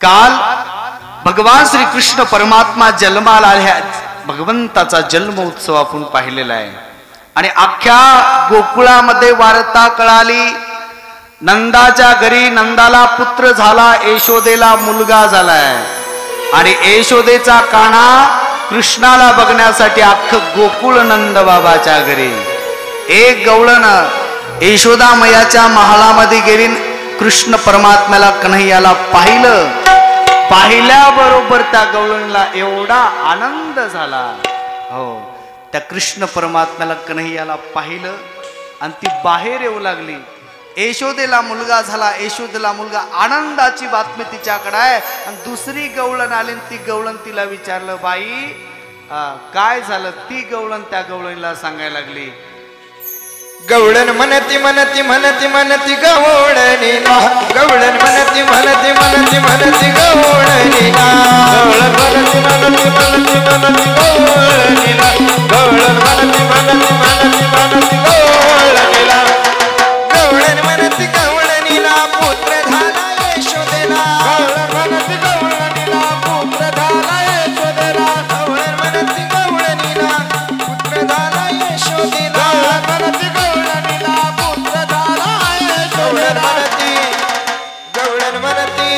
काल भगवान श्री कृष्ण परमात्मा जन्माला आल्या, भगवंताचा जन्म उत्सव आपण पाहिलेला आहे आणि अख्ख्या गोकुळामध्ये वार्ता कळाली. नंदाच्या घरी नंदाला पुत्र झाला, यशोदेला मुलगा झालाय आणि यशोदेचा काना कृष्णाला बघण्यासाठी अख्खं गोकुळ नंद बाबाच्या घरी. एक गवळण यशोदा मैयाच्या महालामध्ये गेली, कृष्ण परमात्म्याला कन्हैयाला पाहिलं. पाहिल्याबरोबर त्या गवळणीला एवढा आनंद झाला. हो, त्या कृष्ण परमात्म्याला कन्हैयाला पाहिलं आणि ती बाहेर येऊ लागली. यशोदेला मुलगा झाला, यशोदेला मुलगा, आनंदाची बातमी तिच्याकडे आहे. आणि दुसरी गवळण आली, ती गवळण तिला विचारलं, बाई काय झालं? ती गवळण त्या गवळणीला सांगायला लागली. गवळण म्हणती म्हणती म्हणती म्हणती गवळणीला, गवळण म्हणती म्हणती म्हणती म्हणती गवळणीला, गवळण म्हणती म्हणती म्हणती म्हणती गवळणीला, गवळण म्हणती म्हणती म्हणती म्हणती गवळणीला, गवळण म्हणती गवळणीला पुत्र झाला यशोदेला, गवळण म्हणती गवळणीला पुत्र झाला यशोदेला, गवळण म्हणती गवळणीला पुत्र झाला यशोदेला, म्हणती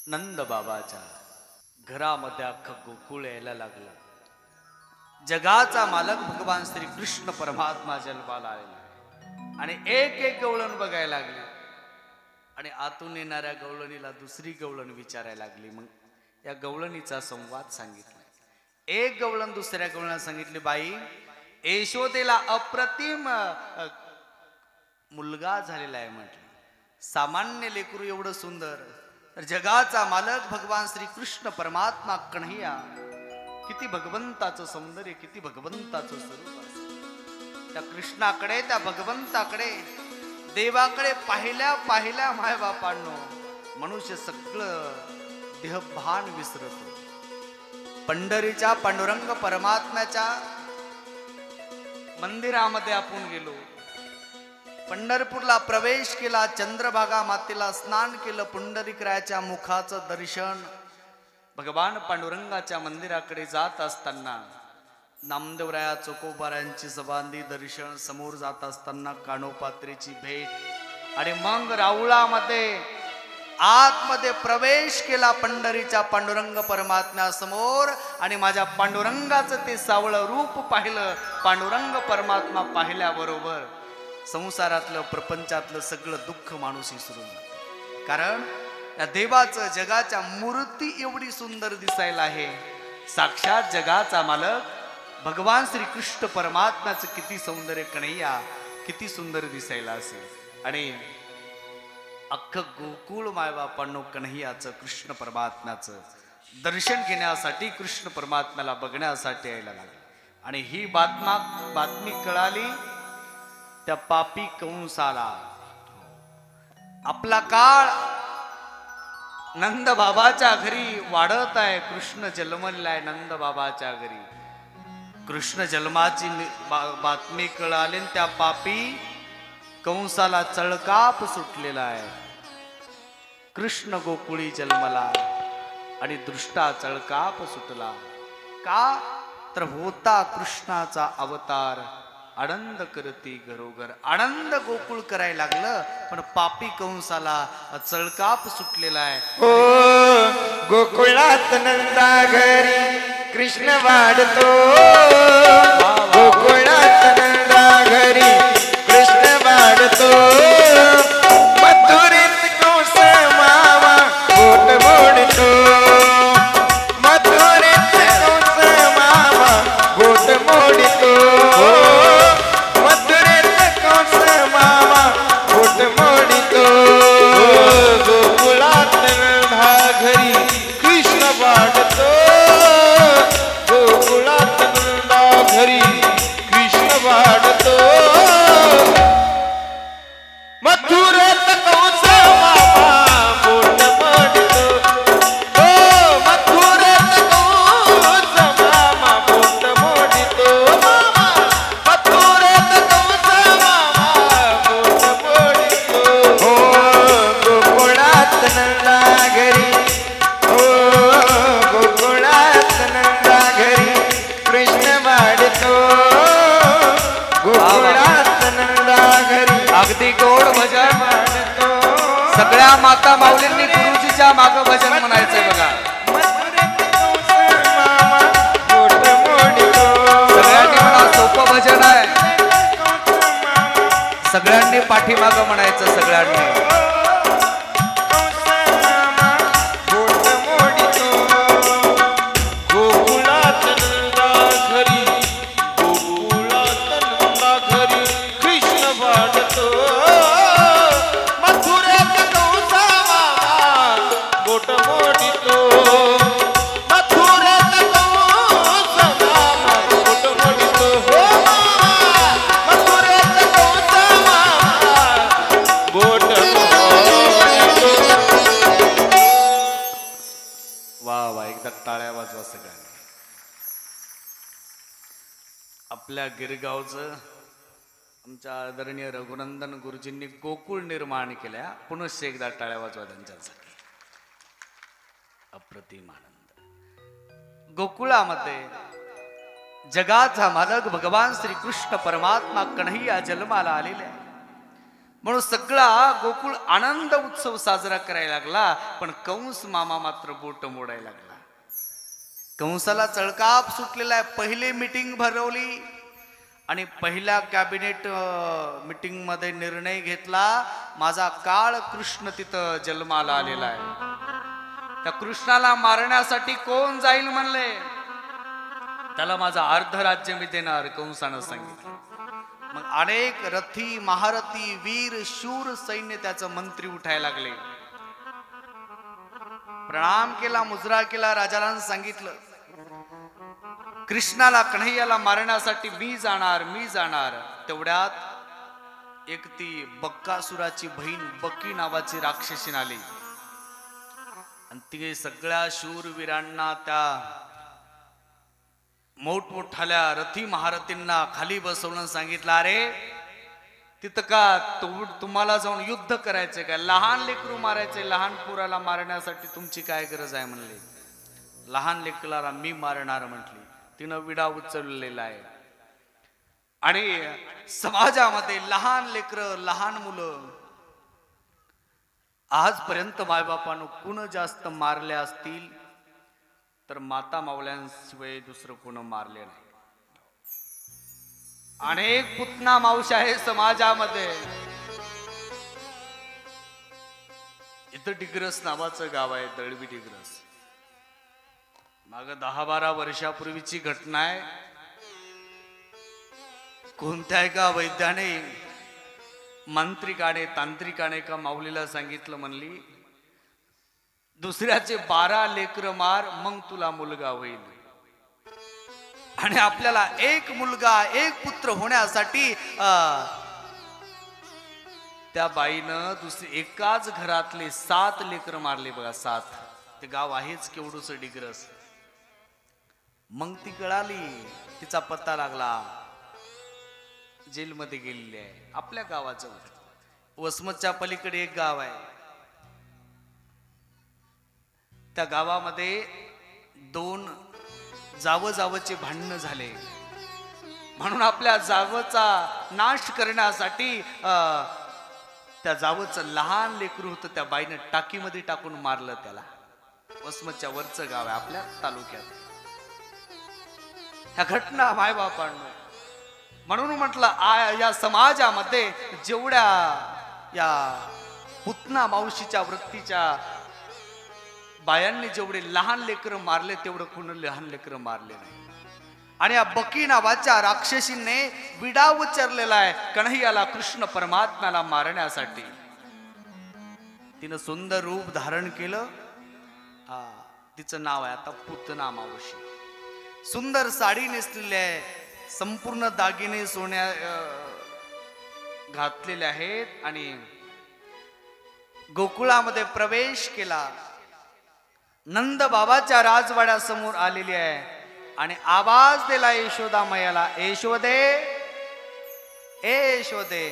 नंद बाबाच्या घरामध्ये अख्खं गोकुळ यायला लागलं. जगाचा मालक भगवान श्री कृष्ण परमात्मा जन्माला आलेला आणि एक एक गवळण बघायला लागली आणि आतून येणाऱ्या गवळणीला दुसरी गवळण विचारायला लागली. मग या गवळणीचा संवाद सांगितला. एक गवळण दुसऱ्या गवळणाला सांगितली, बाई यशोदेला अप्रतिम मुलगा झालेला आहे म्हटलं. सामान्य लेकरू एवढं सुंदर, तर जगाचा मालक भगवान श्री कृष्ण परमात्मा कन्हैया किती भगवंताचं सौंदर्य, किती भगवंताचं स्वरूप असतं. त्या कृष्णाकडे, त्या भगवंताकडे, देवाकडे पाहिल्या पाहिल्या माय बापांनो मनुष्य सगळं देहभान विसरतो. पंढरीच्या पांडुरंग परमात्म्याच्या मंदिरामध्ये आपण गेलो, पंढरपूरला प्रवेश केला, चंद्रभागा मातेला स्नान केलं, पुंडरीकराच्या मुखाचं दर्शन. भगवान पांडुरंगाच्या मंदिराकडे जात असताना नामदेवराया चोकोबारायांची सभांदी दर्शन, समोर जात असताना कानोपात्रीची भेट आणि मग राऊळामध्ये आतमध्ये प्रवेश केला पंढरीच्या पांडुरंग परमात्म्या समोर आणि माझ्या पांडुरंगाचं ते सावळं रूप पाहिलं. पांडुरंग परमात्मा पाहिल्याबरोबर संसारातलं प्रपंचातलं सगळं दुःख माणूस विसरून जातो. कारण या देवाचं जगाच्या मूर्ती एवढी सुंदर दिसायला आहे. साक्षात जगाचा मालक भगवान श्री कृष्ण परमात्म्याचं किती सौंदर्य, कन्हैया किती सुंदर दिसायला असेल. आणि अख्खं गोकुळ मायबापांनो कन्हैयाचं, कृष्ण परमात्म्याचं दर्शन घेण्यासाठी, कृष्ण परमात्म्याला बघण्यासाठी यायला लागले. आणि ही बातमी कळाली त्या पापी कंसाला. आपला काळ नंद बाबाच्या घरी वाढत आहे. कृष्ण जन्मलाय नंद बाबाच्या घरी. कृष्ण जन्माची बातमी कळाली, त्या पापी कंसाला चळकाप सुटलेला आहे. कृष्ण गोकुळी जन्मला आणि दृष्टा चळकाप सुटला. का तर होता कृष्णाचा अवतार. आनंद करती घरोघर, आनंद गोकुळ करायला लागलं, पण पापी कंसाला चळकाप सुटलेला आहे. ओ गोकुळात नंदा घरी कृष्ण वाढतो, गोकुळात नंदा घरी कृष्ण वाढतो. मथुरेत कंस मामा बोट मोडतो, मथुरेत कंस मामा बोट मोडतो, मथुरेत कंस मामा बोट मोडतो. गोकुळात नंदा घरी कृष्ण वाढतो, गोकुळात नंदा घरी कृष्ण वाढतो. मथुरेत कंस मामा बोट मोडतो, हो मथुरेत कंस मामा बोट मोडतो. मथुरेत कंस मामा बोट मोडतो. हो गोकुळात नंदा घरी, हो गोकुळात नंदा घरी कृष्ण वाढतो, गोकुळात नंदा घरी अगदी गोड भजन. वाढतो. सगळ्या माता माऊलींनी गुरुजीच्या माग भजन म्हणायचंय बघा. मथुरेत कंस मामा बोट मोडतो. सगळ्यांनी म्हणा, सोपं भजन आहे. कंस मामा सगळ्यांनी पाठीमाग म्हणायचं. सगळ्यांनी कंस मामा बोट मोडतो. गोकुळात नंदा घरी, गोकुळात नंदा घरी कृष्ण वाढतो. मथुरेत कंस मामा बोट मोडतो, मथुरेत कंस मामा बोट मोडतो. हो मथुरेत कंस मामा बोट मोडतो. वा वा, एकदा टाळ्या वाजवा सगळ्यांनी. आपल्या गिरगावचं आमच्या आदरणीय रघुनंदन गुरुजींनी गोकुळ निर्माण केल्या. पुनश्च एकदा टाळ्या वाजवा त्यांच्यासाठी. अप्रतिम आनंद. गोकुळामध्ये जगाचा मालक भगवान श्री कृष्ण परमात्मा कन्हैया जन्माला आलेले आहे. म्हणून सगळा गोकुळ आनंद उत्सव साजरा करायला लागला, पण कंस मामा मात्र बोट मोडायला लागला. कंसाला चळकाप सुटलेला आहे. पहिले मीटिंग भरवली आणि पहिल्या कॅबिनेट मीटिंग मध्ये निर्णय घेतला, माझा काळ कृष्ण तिथं जन्माला आलेला आहे. त्या कृष्णाला मारण्यासाठी कोण जाईल म्हणले, त्याला माझा अर्ध राज्य मी देणार, कंसानं सांगितलं. मग अनेक रथी महारथी वीर शूर सैन्य त्याचं मंत्री उठायला लागले. प्रणाम केला, मुजरा केला. राजाला सांगितलं, कृष्णाला कन्हैयाला मारण्यासाठी मी जाणार, मी जाणार. तेवढ्यात एक ती बक्कासुराची बहीण बक्की नावाची राक्षसीन आली आणि ती सगळ्या शूरवीरांना, त्या मोठमोठाल्या रथी महारथींना खाली बसवून सांगितलं, अरे तिथं का तुम्हाला जाऊन युद्ध करायचंय का? लहान लेकरू मारायचे, लहान पोराला मारण्यासाठी तुमची काय गरज आहे म्हणले. लहान लेकराला मी मारणार म्हटली. तिनं विडा उचललेला आहे. आणि समाजामध्ये लहान लेकरं, लहान मुलं आजपर्यंत मायबापानं कुण जास्त मारले असतील तर माता मावल्यांशिवाय दुसरं कोण मारले नाही. अनेक पुतना मावशी आहे समाजामध्ये. इथं डिग्रस नावाचं गाव आहे, दळवी डिग्रस. माग 10-12 वर्षापूर्वीची घटना आहे. कोणत्या एका वैद्याने, मंत्रिकाने, तांत्रिकाने का माऊलीला सांगितलं, म्हणली दुसऱ्याचे 12 लेकर मार, मग तुला मुलगा होईल. आणि आपल्याला एक मुलगा, एक पुत्र होण्यासाठी त्या बाईनं एकाच घरातले 7 लेकर मारले बघा. 7. ते गाव आहेच केवढूस डिग्रस. मग ती कळाली, तिचा पत्ता लागला, जेलमध्ये गेलेली आहे. आपल्या गावाचं वसमतच्या पलीकडे एक गाव आहे. त्या गावामध्ये 2 जावचे भांडणं झाले. म्हणून आपल्या जावचा नाश करण्यासाठी त्या जावचं लहान लेकरू होतं, त्या बाईनं टाकीमध्ये टाकून मारलं त्याला. वसमतच्या वरचं गाव आहे आपल्या तालुक्यात. ह्या घटना मायबापांना, म्हणून म्हटलं या समाजामध्ये जेवढ्या या पुतना मावशीच्या वृत्तीच्या बायांनी जेवढे लहान लेकरं मारले, तेवढं कोण लहान लेकरं मारले नाही. आणि या बकी नावाच्या राक्षसीने विडा उच्चारलेला आहे कन्हैयाला, कृष्ण परमात्म्याला मारण्यासाठी. तिनं सुंदर रूप धारण केलं. तिचं नाव आहे आता पुतना मावशी. सुंदर साडी नेसलेली आहे, संपूर्ण दागिने सोन्या घातलेले आहेत आणि गोकुळामध्ये प्रवेश केला. नंद बाबाच्या राजवाड्यासमोर आलेली आहे आणि आवाज दिला यशोदा मैयाला, यशोदे, ए यशोदे.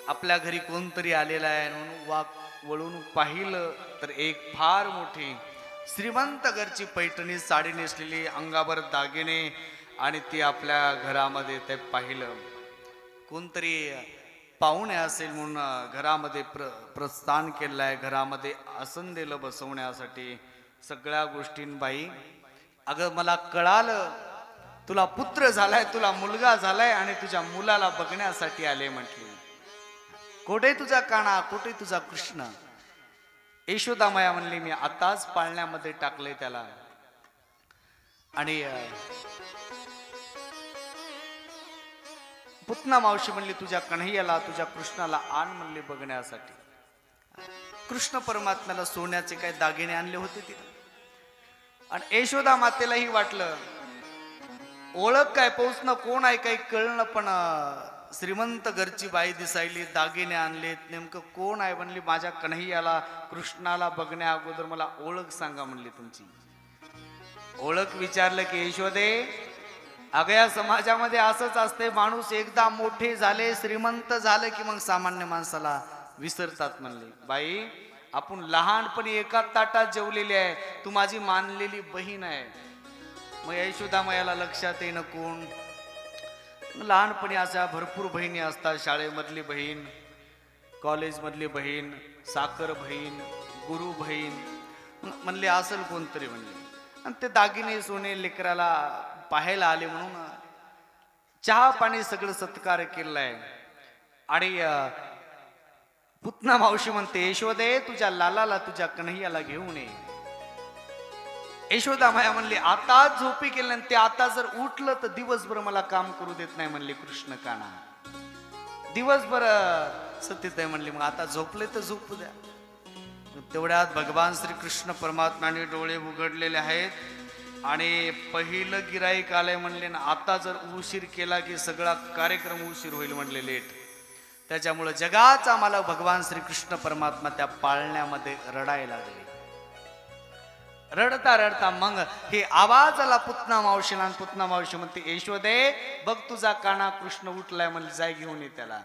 आपल्या घरी कोणतरी आलेला आहे म्हणून वळून पाहिलं तर एक फार मोठी श्रीमंत घरची पैठणी साडी नेसलेली, अंगावर दागिने, आणि ती आपल्या घरामध्ये ते पाहिलं. कोणतरी पाहुणे असेल म्हणून घरामध्ये प्रस्थान केलं आहे. घरामध्ये आसन दिलं बसवण्यासाठी. सगळ्या गोष्टींबाई, अगं मला कळालं तुला पुत्र झालाय, तुला मुलगा झालाय आणि तुझ्या मुलाला बघण्यासाठी आले म्हटली. कुठे तुझा काना, कुठे तुझा कृष्ण? यशोदामाया म्हणली, मी आताच पाळण्यामध्ये टाकले त्याला. आणि पुतना मावशी म्हणली, तुझ्या कन्हैयाला, तुझ्या कृष्णाला आण म्हणले बघण्यासाठी. कृष्ण परमात्म्याला सोन्याचे काही दागिने आणले होते तिथे. आणि यशोदा मातेलाही वाटलं, ओळख काय, पोचणं कोण आहे काही कळलं, पण श्रीमंत घरची बाई दिसायली, दागिने आणलेत, नेमकं कोण आहे म्हणली. माझ्या कन्हैयाला, कृष्णाला बघण्या अगोदर मला ओळख सांगा म्हणली तुमची. ओळख विचारलं की यशोदे, अगं या समाजामध्ये असंच असते, माणूस एकदा मोठे झाले, श्रीमंत झाले की मग सामान्य माणसाला विसरतात म्हणले. बाई, आपण लहानपणी एकाच ताटात जेवलेली आहे, तू माझी मानलेली बहीण आहे. मग यशोदा मैयाला लक्षात येणं कोण. लहानपणी अशा भरपूर बहिणी असतात, शाळेमधली बहीण, कॉलेजमधली बहीण, साखर बहीण, गुरु बहीण, म्हणले असेल कोणतरी म्हणले. आणि ते दागिने सोने लेकराला पाहायला आले म्हणून चहा पाणी सगळं सत्कार केलाय. आणि पुतना मावशी म्हणते, यशोदे तुझ्या लालाला तुझ्या कन्हैयाला घेऊन ये. यशोदा माया म्हणली, आता झोपी केलं ते आता जर उठलं तर दिवसभर मला काम करू देत नाही म्हणले कृष्ण काना. दिवसभर सतीत आहे म्हणली, मग आता झोपले तर झोपू द्या. तेवढ्यात भगवान श्री कृष्ण परमात्म्याने डोळे उघडलेले आहेत आणि पहिलं गिराईक आलंय म्हणले ना, आता जर उशीर केला की सगळा कार्यक्रम उशीर होईल म्हणले, लेट. त्याच्यामुळे जगाचा मला भगवान श्री कृष्ण परमात्मा त्या पाळण्यामध्ये रडायला लागले. रडता रडता मग हे आवाज आला पुतना मावशीला. पुतना मावशी म्हणते, यशोदे बघ तुझा काना कृष्ण उठलाय म्हणले, जाय घेऊन ये त्याला.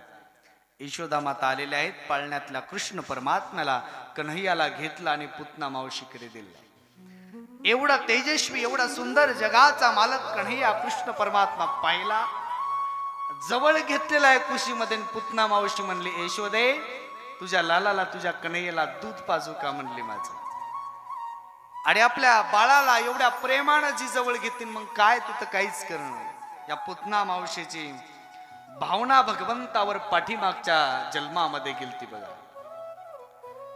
यशोदा माता आलेल्या आहेत. पाळण्यातल्या कृष्ण परमात्म्याला कन्हैयाला घेतला आणि पुतना मावशीकडे दिला. एवढा तेजस्वी एवढा सुंदर जगाचा मालक कन्हैया कृष्ण परमात्मा पाहिला, जवळ घेतलेला आहे कुशीमध्ये. पुतना मावशी म्हणली, यशोदे तुझ्या लालाला तुझ्या कन्हैयाला दूध पाजू का म्हणली माझं. आणि आपल्या बाळाला एवढ्या प्रेमानं जी जवळ घेतील मग काय तिथं काहीच करणं. या पुतना मावशीची भावना भगवंतावर पाठीमागच्या जन्मामध्ये गेलती बघा.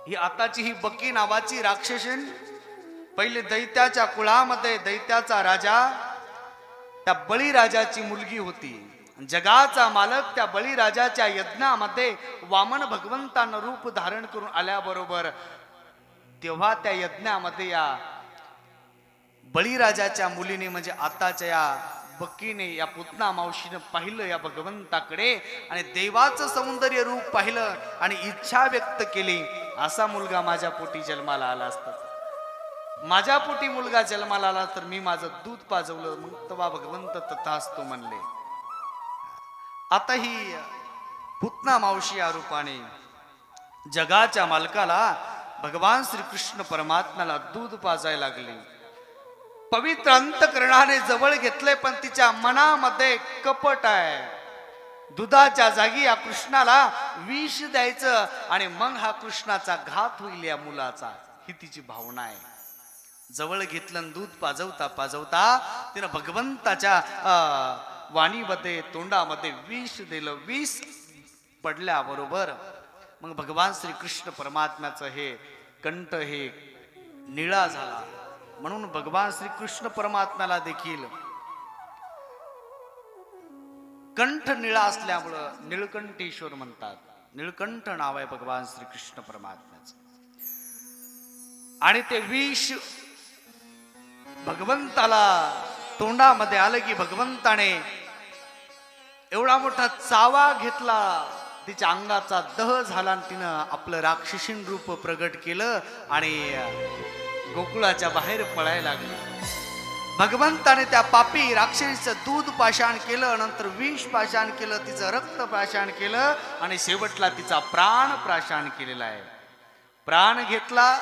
ही आताची ही बकी नावाची राक्षसीन पहिले दैत्याच्या कुळामध्ये दैत्याचा राजा त्या बळीराजाची मुलगी होती. जगाचा मालक त्या बळीराजाच्या यज्ञामध्ये वामन भगवंतानं रूप धारण करून आल्याबरोबर तेव्हा त्या यज्ञामध्ये या बळीराजाच्या मुलीने म्हणजे आताच्या या बक्कीने या पुतना मावशीने पाहिलं या भगवंताकडे आणि देवाचं सौंदर्य रूप पाहिलं आणि इच्छा व्यक्त केली, असा मुलगा माझ्या पोटी जन्माला आला असता, माझ्या पोटी मुलगा जन्माला आला तर मी माझं दूध पाजवलं. मग तेव्हा भगवंत तथास्तु म्हणले. आता ही पुतना मावशी या रूपाने जगाच्या मालकाला भगवान श्री कृष्ण परमात्म्याला दूध पाजायला लागली. पवित्र अंतकरणाने जवळ घेतले पण तिच्या मनामध्ये कपट आहे. दुधाच्या जागी या कृष्णाला विष द्यायचं आणि मग हा कृष्णाचा घात होईल या मुलाचा, ही तिची भावना आहे. जवळ घेतलं दूध पाजवता पाजवता तिनं भगवंताच्या वाणीमध्ये तोंडामध्ये विष दिलं. विष पडल्याबरोबर मग भगवान श्री कृष्ण परमात्म्याचं हे कंठ हे निळा झाला. म्हणून भगवान श्री कृष्ण परमात्म्याला देखील कंठ निळा असल्यामुळं निळकंठेश्वर म्हणतात. निळकंठ नाव आहे भगवान श्री कृष्ण परमात्म्याचं. आणि ते विष भगवंताला तोंडामध्ये आलं की भगवंताने एवढा मोठा चावा घेतला, तिच्या अंगाचा दह झाला आणि तिनं आपलं राक्षसीन रूप प्रगट केलं आणि गोकुळाच्या बाहेर पळायला लागली. भगवंताने त्या पापी राक्षसीचं दूध पाषाण केलं, नंतर विष पाषाण केलं, तिचं रक्त पाषाण केलं आणि शेवटला तिचा प्राण पाषाण केलेला आहे. प्राण घेतला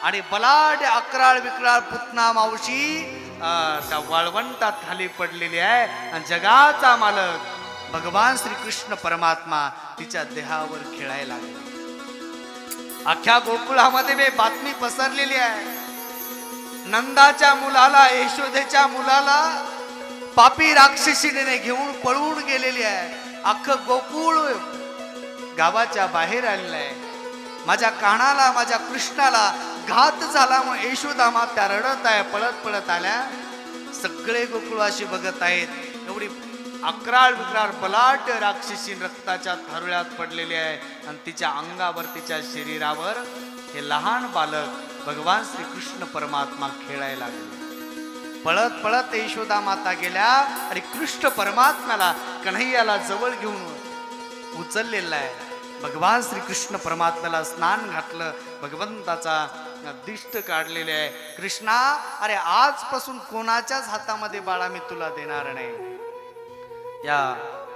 आणि बलाढ्य अकराळ विकराळ पुतना मावशी त्या वाळवंटात खाली पडलेली आहे आणि जगाचा मालक भगवान श्री कृष्ण परमात्मा तिच्या देहावर खेळायला लागला. अख्ख्या गोकुळामध्ये बातमी पसरलेली आहे. नंदाच्या मुलाला यशोदेच्या मुलाला पापी राक्षसीने घेऊन पळून गेलेली आहे. अख्खं गोकुळ गावाच्या बाहेर आलेलं आहे. माझ्या कानाला माझ्या कृष्णाला घात झाला मग यशोदा माता रडत आहे. पळत पळत आल्या. सगळे गोकुळाशी बघत आहेत. एवढी अकराळ विकराळ बलाढ्य राक्षसी रक्ताच्या थारोळ्यात पडलेली आहे आणि तिच्या अंगावर तिच्या शरीरावर हे लहान बालक भगवान श्री कृष्ण परमात्मा खेळायला लागले. पळत पळत यशोदा माता गेल्या आणि कृष्ण परमात्म्याला कन्हैयाला जवळ घेऊन उचललेला आहे. भगवान श्री कृष्ण परमात्म्याला स्नान घातलं. भगवंताचा दिष्ट काढलेले आहे. कृष्णा, अरे आजपासून कोणाच्याच हातामध्ये बाळा मी तुला देणार नाही. या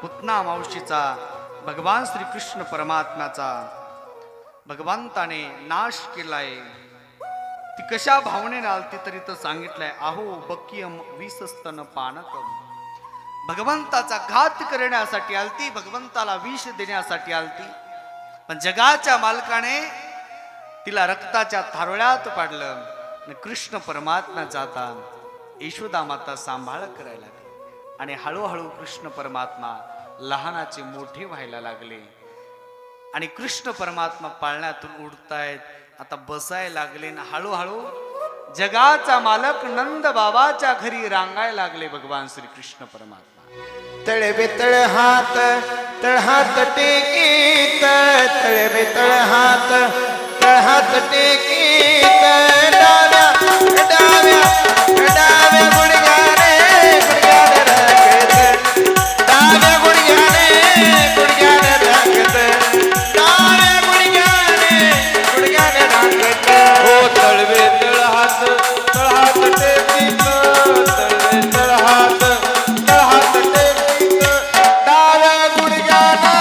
पुतना मावशीचा भगवान श्री कृष्ण परमात्म्याचा भगवंताने नाश केलाय. ती कशा भावनेने आलती तरी तर सांगितलंय, अहो बकियम विसस्तन पानकम. भगवंताचा घात करण्यासाठी आलती, भगवंताला विष देण्यासाठी आलती. पण जगाच्या मालकाने तिला रक्ताच्या थारोळ्यात पाडलं. कृष्ण परमात्मा जाता यशोदा माता सांभाळ करायला लागली आणि हळूहळू कृष्ण परमात्मा लहानाचे मोठे व्हायला लागले. आणि कृष्ण परमात्मा पाळण्यातून उडतायत, आता बसायला लागले. ना हळूहळू जगाचा मालक नंद बाबाच्या घरी रांगायला लागले भगवान श्री कृष्ण परमात्मा. तळबे तळहात तळहात टेकीत, तळबे तळहात तळहात टेकीत, डाव्या डाव्या डाव्या गुडघ्याने गुडघ्याने राखत, डाव्या गुडघ्याने गुडघ्याने राखत, डाव्या गुडघ्याने गुडघ्याने राखत. हो तळवे तळहात तळहात टेकीत, तळवे तळहात तळहात टेकीत, डाव्या गुडघ्याने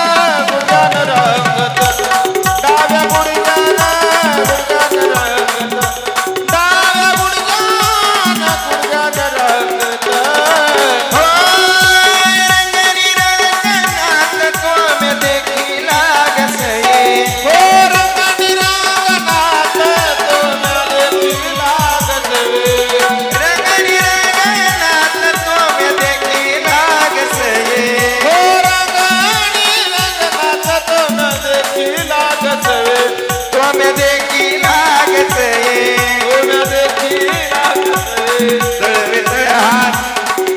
गुडघ्याने राखत, डाव्या गुडघ्याने गुडघ्याने राखत, डाव्या गुडघ्याने गुडघ्याने राखत. हो रंगरी रंगनाथ कोमे देखी लागसये, हो रंगरी रंगनाथ कोमे देखी लागसये, रंगरी रंगनाथ कोमे देखी लागसये, हो रंगरी रंगनाथ कोमे देखी लागसये, कोमे देखी लागसये, कोमे देखी लागसये. तळवे तळहात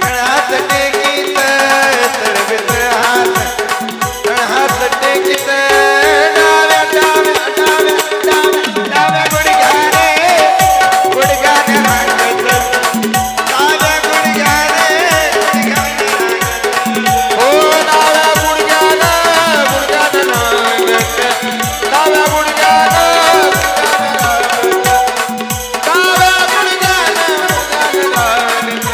तळहात टेकीत, तळवे तळहात तळहात टेकीत, डाव्या डाव्या डाव्या डाव्या डाव्या गुडघ्याने गुडघ्याने राखत, डाव्या गुडघ्याने गुडघ्याने राखत. हो डाव्या गुडघ्याने गुडघ्याने राखत, डाव्या गुडघ्याने गुडघ्याने राखत, डाव्या गुडघ्याने गुडघ्याने राखत.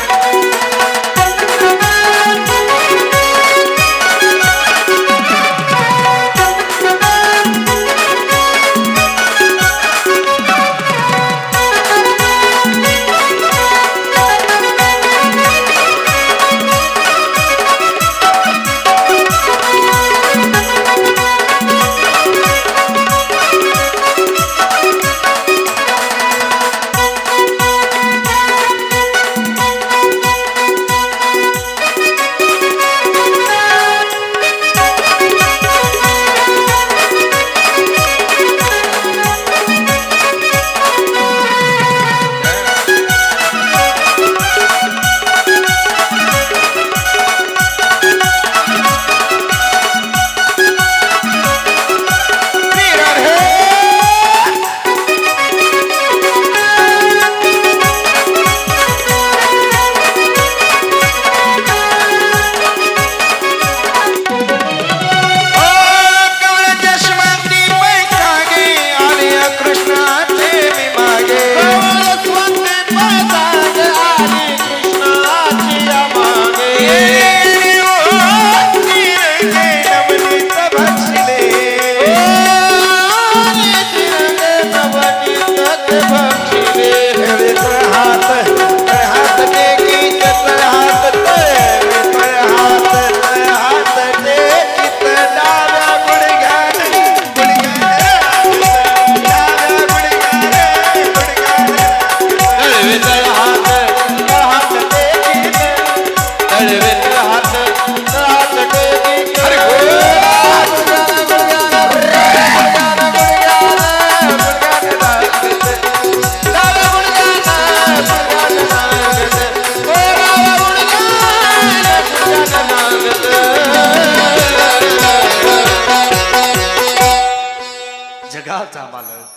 जगाचा मालक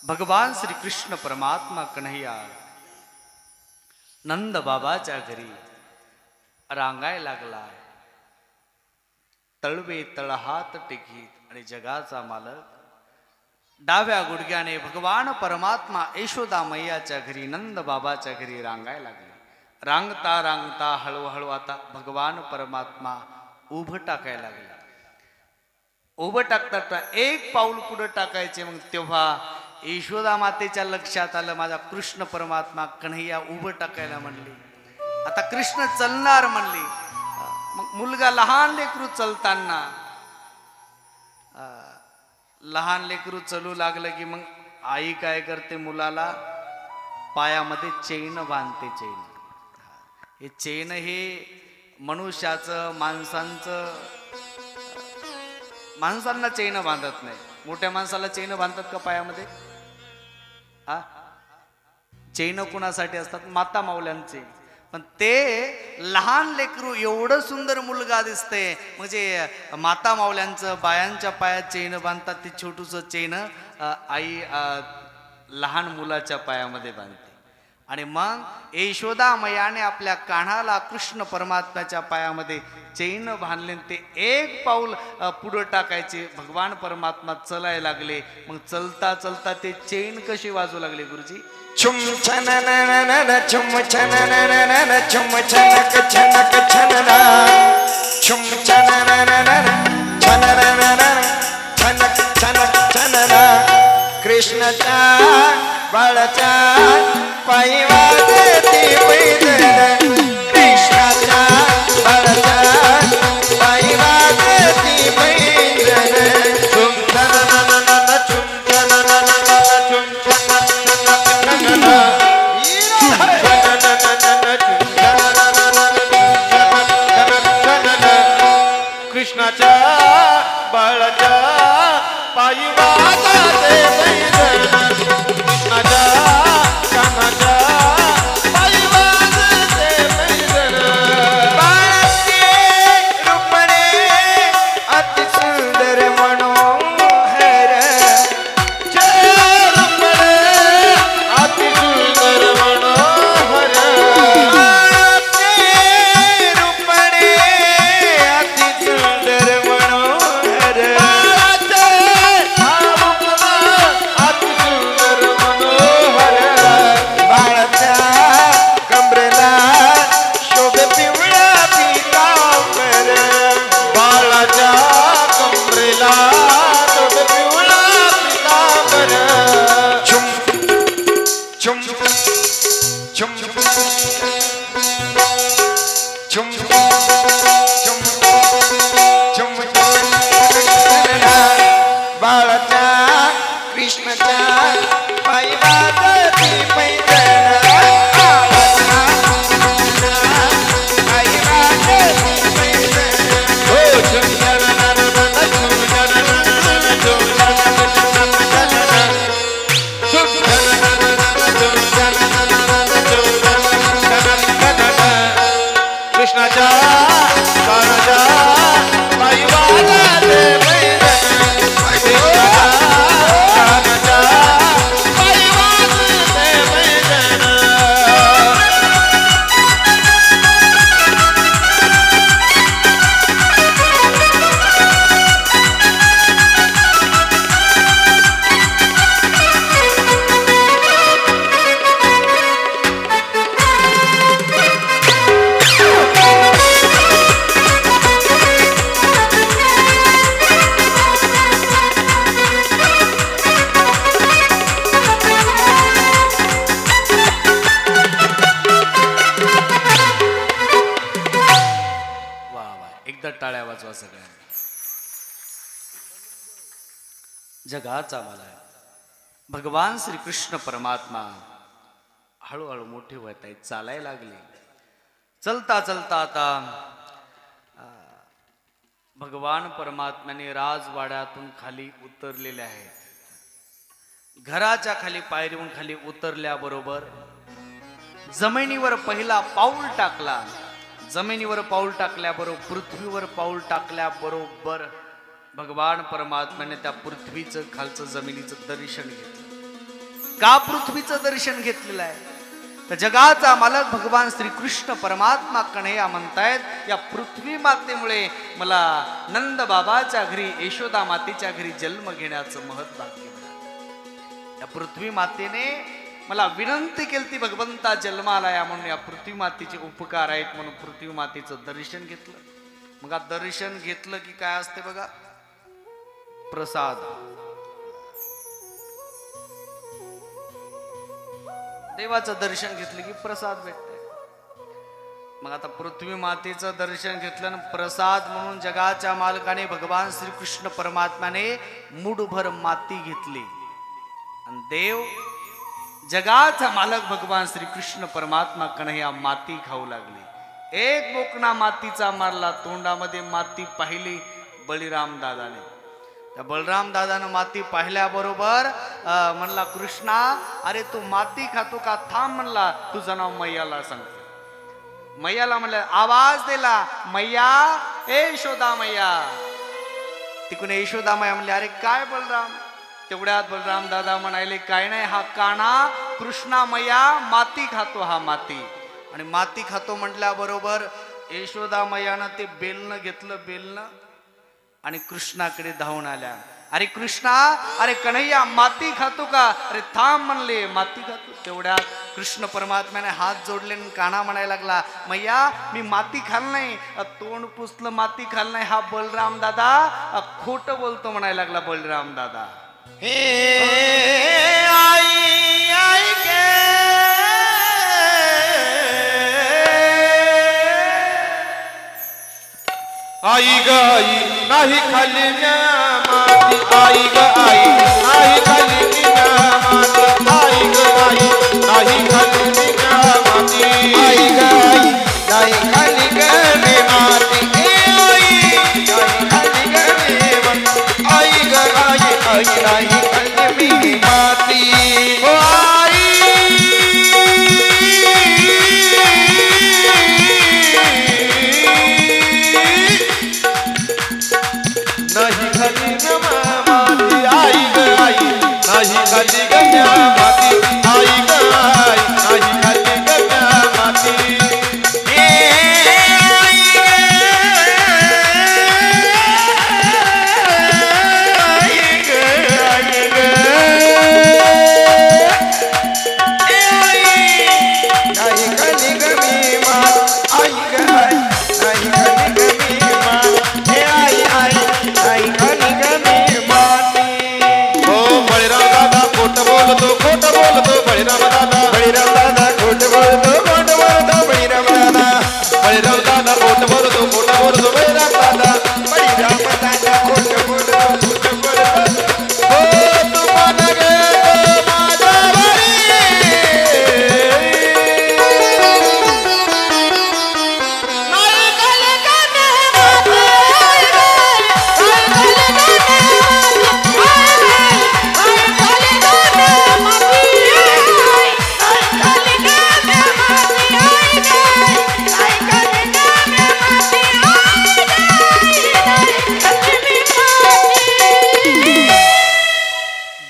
भगवान श्री कृष्ण परमात्मा कन्हैया नंद बाबाच्या घरी रांगाय लागला. तळवे तळहात टेकीत आणि जगाचा मालक डाव्या गुडघ्याने भगवान परमात्मा यशोदा मैयाच्या घरी नंद बाबाच्या घरी रांगाय लागला. रांगता रांगता हळूहळू आता भगवान परमात्मा उभं टाकायला लागला. उभं टाकता एक पाऊल पुढे टाकायचे. मग तेव्हा यशोदा मातेच्या लक्षात आलं माझा कृष्ण परमात्मा कन्हैया उभं टाकायला म्हणले. आता कृष्ण चलणार म्हणले. मग मुलगा लहान लेकरू चलताना लहान लेकरू चलू लागलं की मग आई काय करते, मुलाला पायामध्ये चैन बांधते. चैन हे चैन हे मनुष्याचं माणसांना चैन बांधत नाही. मोठ्या माणसाला चैन बांधतात का पायामध्ये? हा, चैन कुणासाठी असतात? माता माऊल्यांचे. पण ते लहान लेकरू एवढं सुंदर मुलगा दिसते, म्हणजे माता माऊल्यांचं बायांच्या पायात चैन बांधतात. ते छोटूचं चैन आई लहान मुलाच्या पायामध्ये बांधते. आणि मग यशोदा मैयाने आपल्या कान्हाला कृष्ण परमात्म्याच्या पायामध्ये चैन बांधले. ते एक पाऊल पुढं टाकायचे. भगवान परमात्मा चलायला लागले. मग चलता चलता ते चैन कशी वाजू लागले गुरुजी? छुम छननननन छुम छननननन छुम छनक छनक छनना छुम छननननन छननननन छनक छनक छनना कृष्णाच्या बाळाच्या पायी वाजती पैंजण कृष्णाच्या बाळाच्या पायी वाजती पैंजण छुम छननननन छुम छननननन छुम छनक कृष्णाच्या बाळाच्या पायी वाजते पैंजण कृष्णाच्या कान्हाच्या पायी वाजते पैंजण बाळाचे रूपणे अति सुंदर मनोहर अति सुंदर मनोहर बाळाचे रूपणे अति सुंदर मनोहर अति सुंदर मनोहर बाळाच्या कमरेला शोभे पिवळा पितांबर बाळाच्या कमरेला तो पिवळा पितांबर छुम छुम छुम छुम छुम छुम बाळाच्या कृष्णाच्या पायी वाजती पैंजण पायी वाजती पैंजण हो कृष्णाच्या कानाच्या पायी वाजते पैंजण कृष्णाच्या कानाच्या पायी वाजते पैंजण वा वा, एकदा टाळ्या वाजवा सगळ्यांनी. जगाचा मला भगवान श्रीकृष्ण परमात्मा हळूहळू मोठे होत आहेत, चालायला लागले. चलता चलता आता भगवान परमात्म्याने राजवाड्यातून खाली उतरलेले आहेत. घराच्या खाली पायरीहून खाली उतरल्याबरोबर जमिनीवर पहिला पाऊल टाकला. जमिनीवर पाऊल टाकल्याबरोबर पृथ्वीवर पाऊल टाकल्याबरोबर भगवान परमात्म्याने त्या पृथ्वीचं खालचं जमिनीचं दर्शन घेतलं. का पृथ्वीचं दर्शन घेतलेलं आहे? तर जगाचा मालक भगवान श्रीकृष्ण परमात्मा कन्हैया म्हणतायत, या पृथ्वी मातेमुळे मला नंद बाबाच्या घरी यशोदा मातेच्या घरी जन्म घेण्याचं महत् भाग्य मिळालं. या पृथ्वी मातेने मला विनंती केली ती भगवंता जन्माला या म्हणून. या पृथ्वी मातेचे उपकार आहेत म्हणून पृथ्वी मातेचं दर्शन घेतलं. मग दर्शन घेतलं की काय असते बघा, प्रसाद. देवाचं दर्शन घेतलं की प्रसाद भेटतंय. मग आता पृथ्वी मातेचं दर्शन घेतलं आणि प्रसाद म्हणून जगाच्या मालकाने भगवान श्रीकृष्ण परमात्म्याने मुठभर माती घेतली आणि देव जगाचा मालक भगवान श्रीकृष्ण परमात्मा कन्हैया माती खाऊ लागले. एक बोकणा मातीचा मारला, तोंडामध्ये माती पाहिली बळीराम दादाने. त्या बलराम दादानं माती पाहिल्याबरोबर म्हणला, कृष्णा अरे तू माती खातो का, थांब म्हणला, तुझं नाव मैयाला सांगतो. मैयाला म्हणलं, आवाज दिला, मैया ए यशोदा मैया. तिकडून यशोदा मैया म्हणले, अरे काय बलराम. तेवढ्यात बलराम दादा म्हणाले, काय नाही, हा काना कृष्णा मैया माती खातो, हा माती. आणि माती खातो म्हटल्याबरोबर यशोदा मैयानं ते बेलनं घेतलं, बेलनं, आणि कृष्णाकडे धावून आल्या. अरे कृष्णा, अरे कन्हैया माती खातो का, अरे थांब म्हणले, माती खातो. तेवढ्यात कृष्ण परमात्म्याने हात जोडले आणि काना म्हणायला लागला, मैया मी माती खाल्लं नाही, तोंड पुसलं, माती खाल्लं नाही. हा बलराम दादा खोटं बोलतो म्हणायला लागला बलराम दादा. हे आई आई गे आई ग आई नाही खाली माती, आई ग आई नाही खाली माती, आई ग आई नाही खाली माती, आई ग आई नाही खाली गे माती, आई खाली गे माती, आई ग आई आई नाही खाली माती. ओ आई नाही खाली माती, आई ग आई नाही खाली माती, आई ग आई नाही खाली माती.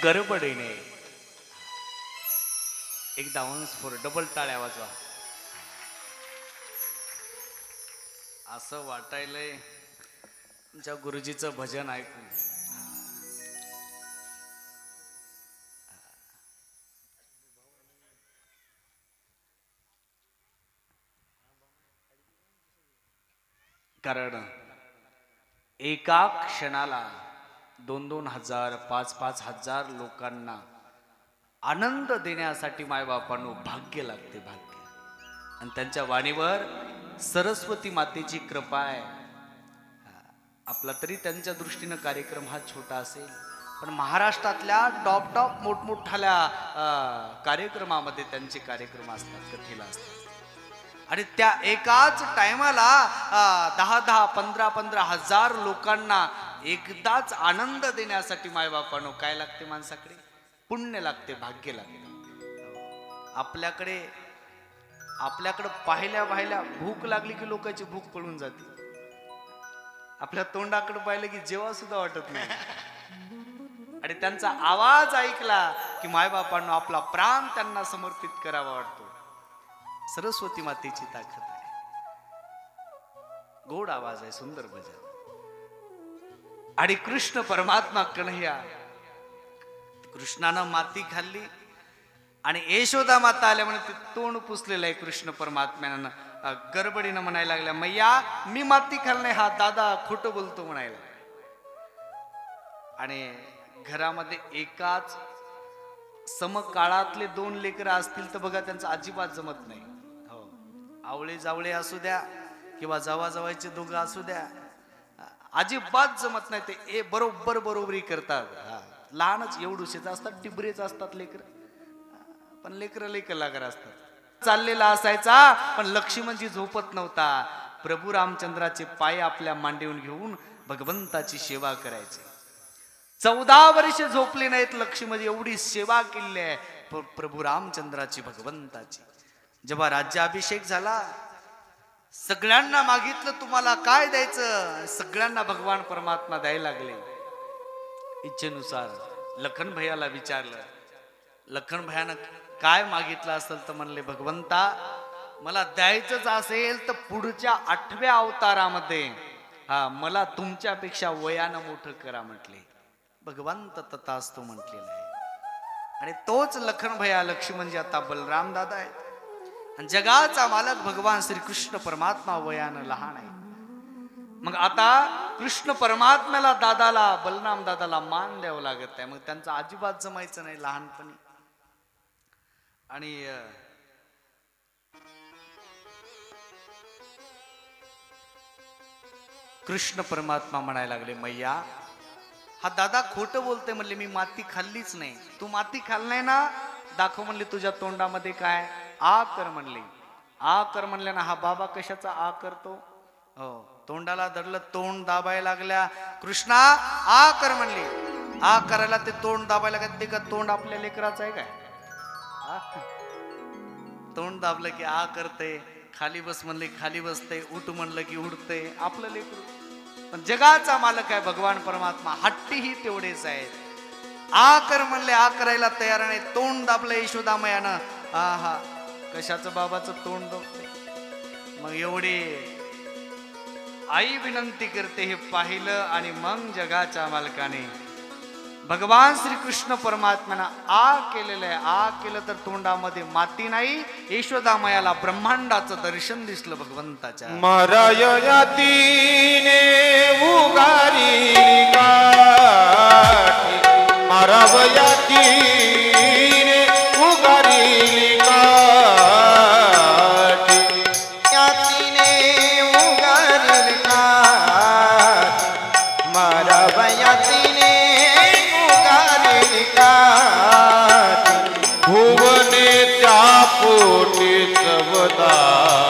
गडबडीने एकदा वन्स फॉर डबल टाळ्या वाजवा. असं वाटायलंय तुमच्या गुरुजीचं भजन ऐकून. कारण एका क्षणाला 2-2 हजार 5-5 हजार लोकांना आनंद देण्यासाठी मायबापांनो भाग्य लागते, भाग्य. आणि त्यांच्या वाणीवर सरस्वती मातेची कृपा आहे. आपला तरी त्यांच्या दृष्टीनं कार्यक्रम हा छोटा असेल, पण महाराष्ट्रातल्या टॉप मोठमोठ्याल्या कार्यक्रमामध्ये त्यांचे कार्यक्रम असतात, कथेला असतात. आणि त्या एकाच टायमाला 10-10, 15-15 हजार लोकांना एकदाच आनंद देण्यासाठी मायबापानो काय लागते माणसाकडे? पुण्य लागते, भाग्य लागते. आपल्याकडे पाहिल्या भूक लागली की लोकांची भूक पळून जाते. आपल्या तोंडाकडे पाहिलं की जेव्हा सुद्धा वाटत नाही. आणि त्यांचा आवाज ऐकला की मायबापांनो आपला प्राण त्यांना समर्पित करावा वाटतो. सरस्वती मातेची ताकद आहे. गोड आवाज आहे, सुंदर भजन. आणि कृष्ण परमात्मा कन्हैया, कृष्णानं माती खाल्ली आणि यशोदा माता आल्या म्हणून ते तोंड पुसलेलं आहे कृष्ण परमात्म्यानं. गडबडीनं म्हणायला लागल्या, मैया मी माती खाल्ली नाही, हा दादा खोटं बोलतो म्हणायला. आणि घरामध्ये एकाच समकाळातले 2 लेकरं असतील तर बघा त्यांचं अजिबात जमत नाही. हो, आवळे जावळे असू द्या किंवा जावाचे दोघं असू द्या, अजिबात जमत नाही ते बरोबरी करतात. लहानच एवढूशेच असतात, टिबरेच असतात लेकर, पण लेकर लई कलाकार असतात. चाललेला असायचा पण लक्ष्मणजी झोपत नव्हता. प्रभू रामचंद्राचे पाय आपल्या मांडीवर घेऊन भगवंताची सेवा करायचे. 14 वर्ष झोपले नाहीत लक्ष्मण, एवढी सेवा केली आहे प्रभू रामचंद्राची भगवंताची. जेव्हा राज्याभिषेक झाला, सगळ्यांना मागितलं तुम्हाला काय द्यायचं, सगळ्यांना भगवान परमात्मा द्यायला लागले इच्छेनुसार. लखन भैयाला विचारलं, लखन भैयानं काय मागितलं असेल तर म्हणले, भगवंता मला द्यायचंच असेल तर पुढच्या 8व्या अवतारामध्ये मला तुमच्यापेक्षा वयानं मोठं करा म्हटले. भगवंत तथास्तु म्हटलेलं आहे. आणि तोच लखन भैया लक्ष्मणजी आता बलराम दादा आहेत. आणि जगाचा मालक भगवान श्रीकृष्ण परमात्मा वयानं लहान आहे. मग आता कृष्ण परमात्म्याला दादाला बलराम दादाला मान द्यावं लागत आहे. मग त्यांचं अजिबात जमायचं नाही लहानपणी. आणि कृष्ण परमात्मा म्हणायला लागले, मैया हा दादा खोटं बोलते म्हणले, मी माती खाल्लीच नाही. तू माती खाल्ली ना, दाखव म्हणले तुझ्या तोंडामध्ये काय. आ कर म्हणले. आ कर म्हणले ना, हा बाबा कशाचा आ करतो. हो, तोंडाला धरलं, तोंड दाबायला लागल्या. कृष्णा आ कर म्हणले. आ करायला ते तोंड दाबायला लागत. ते का तोंड आपल्या लेकराचं आहे काय. तोंड दाबलं की आ करते. खाली बस म्हणले खाली बसते. उठ म्हणलं की उठते आपलं लेकरू. पण जगाचा मालक आहे भगवान परमात्मा, हट्टीही तेवढेच आहेत. आ कर म्हणले आ करायला तयार नाही. तोंड दाबलं यशोदामयानं. हा कशाचं बाबाचं तोंड दाबते. मग एवढे आई विनंती करते हे पाहिलं. आणि मग जगाच्या मालकाने भगवान श्रीकृष्ण परमात्म्यानं आ केलेलं आहे. आ केलं तर तोंडामध्ये माती नाही. यशोदामयाला ब्रह्मांडाचं दर्शन दिसलं भगवंताच्या. मारायतीने उगारी काठी, मारावयातीने उगारी काठी, यातीने उगारेल काठी, मारावयातीने उगारेल काठी, भुवने त्या पोटी चवदारी,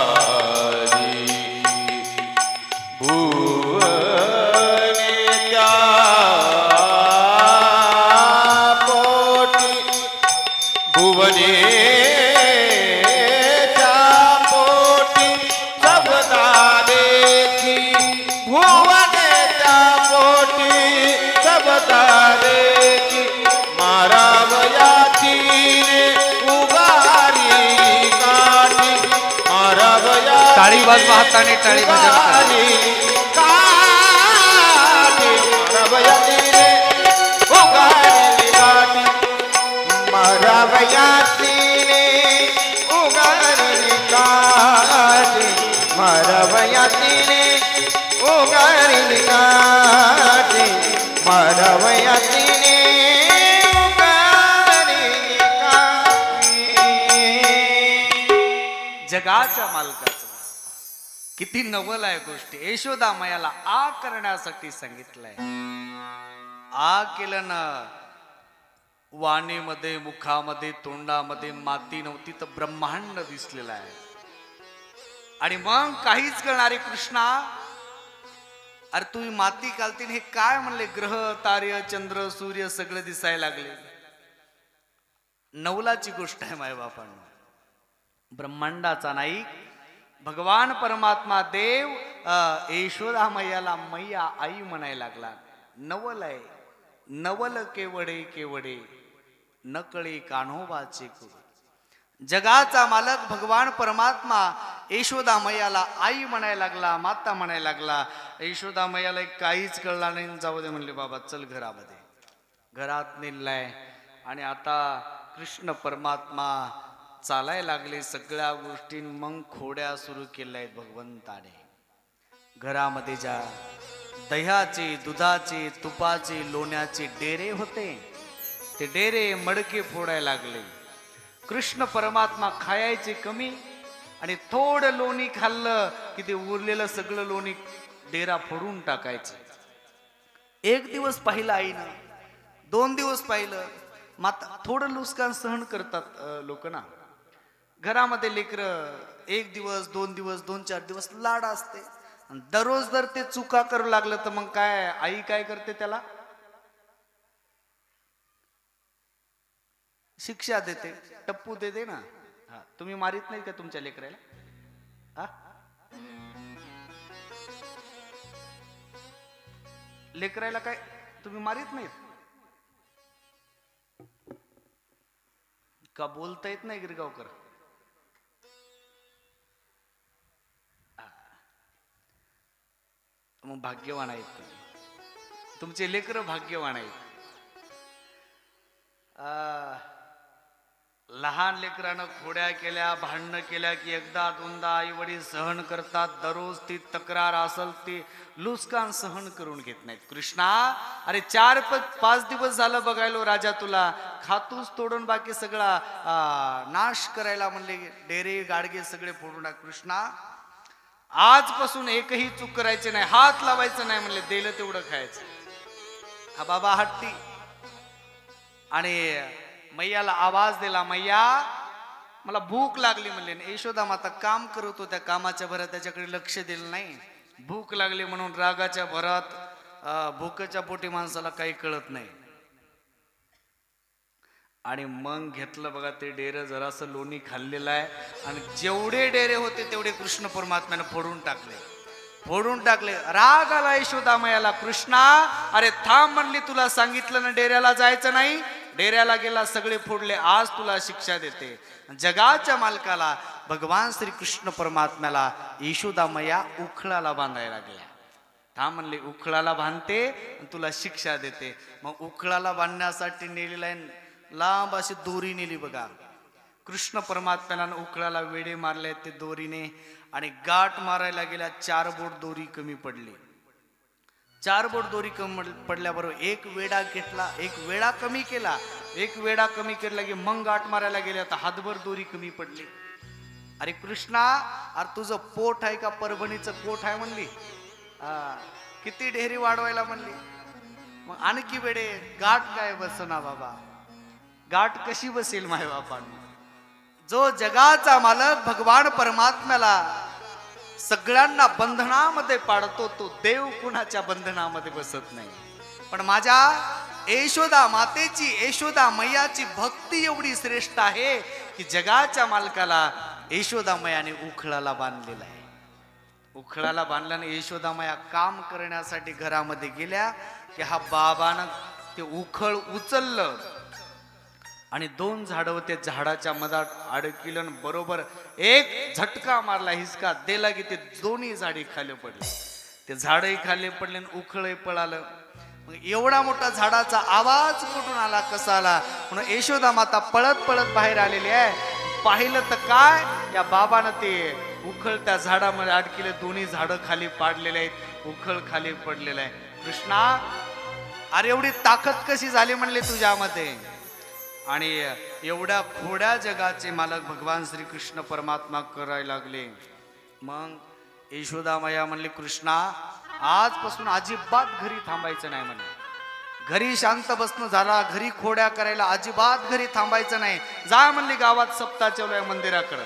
भुवने त्या पोटी, भुवने त्या पोटी चवदारेची, भुवने त्या पोटी चवदारेची, मारावयातीने उगारी काठी, मारावयातीने टाळी वाजवा, हाताने टाळी भजन करा. काठी, मारावयातीने उगारी काठी, मारावयातीने उगारेल काठी, मारावयातीने उगारेल काठी, मारावयातीने उगारेल काठी. जगाच्या मालकाचं किती नवल आहे गोष्टी. यशोदामयाला आ करण्यासाठी सांगितलंय. आ केलं ना, वाणीमध्ये मुखामध्ये तोंडामध्ये माती नव्हती तर ब्रह्मांड दिसलेलं आहे. आणि मग काहीच करणारे कृष्णा, अरे तुम्ही माती घालतील हे काय म्हणले. ग्रह तारे चंद्र सूर्य सगळे दिसायला लागले. नवलाची गोष्ट आहे मायबापांना. ब्रह्मांडाचा नाईक भगवान परमात्मा देव यशोदामय्याला मैया आई म्हणायला लागला. नवल आहे. नवल केवडे केवडे नकळे कान्होबाचे कुळ. जगाचा मालक भगवान परमात्मा यशोदामय्याला आई म्हणायला लागला, माता म्हणायला लागला. यशोदामय्याला काहीच कळला नाही. जाऊ दे म्हणले, बाबा चल घरामध्ये. घरात नेलाय. आणि आता कृष्ण परमात्मा चालायला लागले. सगळ्या गोष्टी मग खोड्या सुरू केल्या आहेत भगवंताने. घरामध्ये ज्या दह्याचे दुधाचे तुपाचे लोण्याचे डेरे होते ते डेरे मडके फोडायला लागले. कृष्ण परमात्मा खायचे कमी आणि थोडं लोणी खाल्लं की ते उरलेलं सगळं लोणी डेरा फोडून टाकायचं. एक दिवस पाहिलं आईनं, 2 दिवस पाहिलं, माता थोडं लुस्कान सहन करतात लोक ना. घरामध्ये लेकरं 1 दिवस 2 दिवस 2-4 दिवस लाड असते. दररोज जर ते चुका करू लागलं तर मग काय आई काय करते, त्याला शिक्षा देते, टप्पू देते ना. तुम्ही मारित नाही का तुमच्या लेकराला? हा, लेकराला काय तुम्ही मारित नाहीत का? बोलता येत नाही गिरगावकर? मग भाग्यवान आहेत तुम्ही, तुमचे लेकर भाग्यवान आहेत. लहान लेकरानं खोड्या केल्या, भांडणं केल्या की एकदा दोनदा आई वडील सहन करतात. दररोज ती तक्रार असल ती लुस्कान सहन करून घेत नाहीत. कृष्णा, अरे 4-5 दिवस झालं बघायलो राजा तुला, खातूस तोडून बाकी सगळा नाश करायला म्हणले, डेरे गाडगे सगळे फोडून टाक. कृष्णा, आजपासून एकही चूक करायची नाही, हात लावायचं नाही म्हणले, दिलं तेवढं खायचं. हा बाबा हट्टी. आणि मैयाला आवाज दिला, मैया मला भूक लागली म्हणले. यशोदा माता काम करत होत्या, कामाच्या भरात त्याच्याकडे लक्ष दिलं नाही. भूक लागली म्हणून रागाच्या भरात भूकेच्या पोटी माणसाला काही कळत नाही. आणि मग घेतलं बघा ते डेरे, जरासं लोणी खाल्लेलं आहे आणि जेवढे डेरे होते तेवढे कृष्ण परमात्म्यानं फोडून टाकले. राग आला यशोदा मैयाला. कृष्णा, अरे थांब म्हणली, तुला सांगितलं ना डेऱ्याला जायचं नाही. डेऱ्याला गेला, सगळे फोडले, आज तुला शिक्षा देते. जगाच्या मालकाला भगवान श्री कृष्ण परमात्म्याला यशोदा मैया उखळाला बांधायला लागल्या. थांब म्हणले, उखळाला बांधते तुला शिक्षा देते. मग उखळाला बांधण्यासाठी नेलेला लांब अशी दोरी नेली बघा. कृष्ण परमात्म्याला उखळाला वेडे मारले ते दोरीने, आणि गाठ मारायला गेल्या 4 बोट दोरी कमी पडली. 4 बोट दोरी कमी पडल्याबरोबर एक वेडा घेतला, एक वेडा कमी केला की मग गाठ मारायला गेल्या तर हातभर दोरी कमी पडली. अरे कृष्णा, अरे तुझं पोट आहे का परभणीचं कोट आहे म्हणली. किती ढेरी वाढवायला म्हणली. मग आणखी वेडे, गाठ काय बसना बाबा, गाठ कशी बसेल माय बापांना. जो जगाचा मालक भगवान परमात्म्याला सगळ्यांना बंधनामध्ये पाडतो, तो देव कुणाच्या बंधनामध्ये बसत नाही. पण माझ्या यशोदा मातेची, यशोदा मैयाची भक्ती एवढी श्रेष्ठ आहे की जगाच्या मालकाला यशोदा मैयाने उखळाला बांधलेला आहे. उखळाला बांधल्याने यशोदा मैया काम करण्यासाठी घरामध्ये गेल्या की हा बाबानं ते उखळ उचललं आणि 2 झाडं होते, झाडाच्या मधात अडकिलं, बरोबर एक झटका मारला, हिसका दिला की ते दोन्ही झाडे खाली पडले. ते झाडही खाली पडले आणि उखळही पळालं. मग एवढा मोठा झाडाचा आवाज कुठून आला, कसा आला? म्हणून यशोदा माता पळत पळत बाहेर आलेली आहे. पाहिलं तर काय, या बाबानं ते उखळ त्या झाडामध्ये अडकिले, दोन्ही झाडं खाली पाडलेले आहेत, उखळ खाली पडलेलं आहे. कृष्णा, अरे एवढी ताकद कशी झाली म्हणले तुझ्यामध्ये? आणि एवढ्या खोड्या जगाचे मालक भगवान श्री कृष्ण परमात्मा करायला लागले. मग यशोदा मैया म्हणली, कृष्णा, आजपासून अजिबात घरी थांबायचं नाही म्हणे. घरी शांत बसणं झाला, घरी खोड्या करायला अजिबात घरी थांबायचं नाही. जा म्हणली, गावात सप्ताह चालू आहे मंदिराकडं.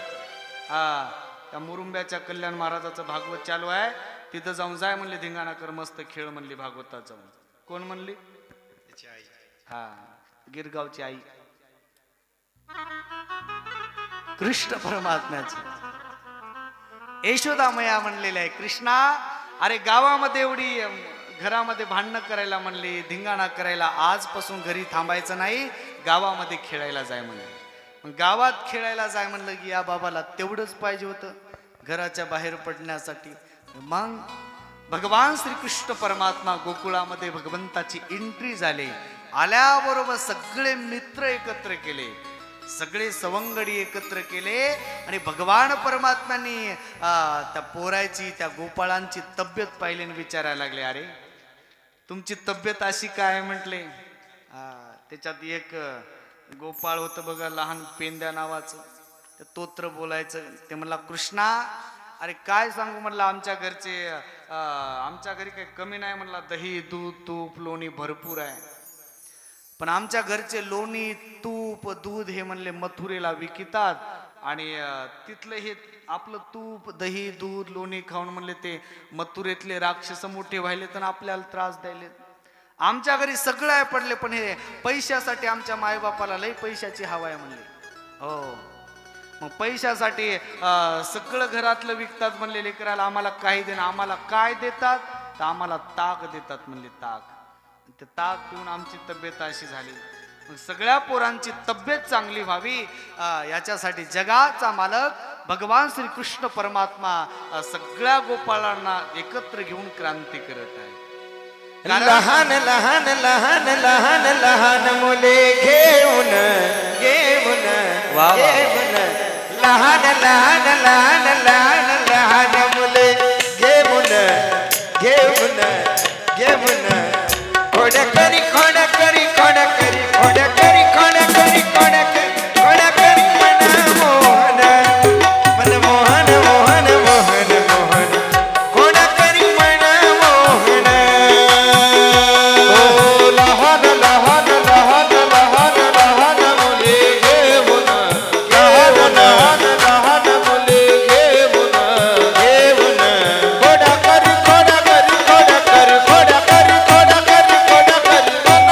त्या मुरुंब्याच्या कल्याण महाराजाचं भागवत चालू आहे, तिथं जाऊन जाय म्हणले, धिंगाणा कर, मस्त खेळ म्हणली भागवतात जाऊन. कोण म्हणली? गिरगावची आई, कृष्ण परमात्म्याची यशोदा मैया म्हणलेले आहे. कृष्णा, अरे गावामध्ये एवढी घरामध्ये भांडणं करायला म्हणली, धिंगाणा करायला, आजपासून घरी थांबायचं नाही, गावामध्ये खेळायला जाय म्हणले. मग गावात खेळायला जाय म्हणलं की या बाबाला तेवढंच पाहिजे होतं घराच्या बाहेर पडण्यासाठी. मग भगवान श्रीकृष्ण परमात्मा गोकुळामध्ये भगवंताची एंट्री झाली. आल्याबरोबर सगळे मित्र एकत्र केले, सगळे सवंगडी एकत्र केले आणि भगवान परमात्म्यांनी त्या पोराची, त्या गोपाळांची तब्येत पाहिली आणि विचारायला लागले, अरे तुमची तब्येत अशी काय म्हटले. त्याच्यात एक गोपाळ होतं बघा, लहान पेंद्या नावाचं, ते तोत्र बोलायचं. ते म्हणला कृष्णा अरे काय सांगू म्हणलं, आमच्या घरी काही कमी नाही म्हणला, दही दूध तूप लोणी भरपूर आहे, पण आमच्या घरचे लोणी तूप दूध हे म्हणले मथुरेला विकतात आणि तिथलं हे आपलं तूप दही दूध लोणी खाऊन म्हणले ते मथुरेतले राक्षस मोठे व्हायले तर आपल्याला त्रास द्यायले. आमच्या घरी सगळं आहे पडले, पण हे पैशासाठी आमच्या मायबापाला लई पैशाची हवा आहे म्हणले. हो मग पैशासाठी सगळं घरातलं विकतात म्हणले लेकराला, आम्हाला काही देणं. आम्हाला काय देतात तर आम्हाला ताक देतात म्हणले, ताक. ते ताक पिऊन आमची तब्येत अशी झाली. मग सगळ्या पोरांची तब्येत चांगली व्हावी याच्यासाठी जगाचा मालक भगवान श्रीकृष्ण परमात्मा सगळ्या गोपाळांना एकत्र घेऊन क्रांती करत आहे. लहान लहान लहान लहान लहान मुले घेऊन घेऊन घेऊन लहान लहान लहान लहान लहान मुले घेऊन घेऊन घेऊन खोड करी खोड करी खोड करी खोड करी खोड करी खोड करी खोड करी मन मोहन मोहन मोहन मोहन मोहन खोड करी मन मोहन. लहान लहान लहान लहान लहान मुले घेऊन लहान लहान लहान मुले घेऊन घेऊन खोडा करी खोडा करी खोडा करी खोडा करी खोडा करी खोडा करी मन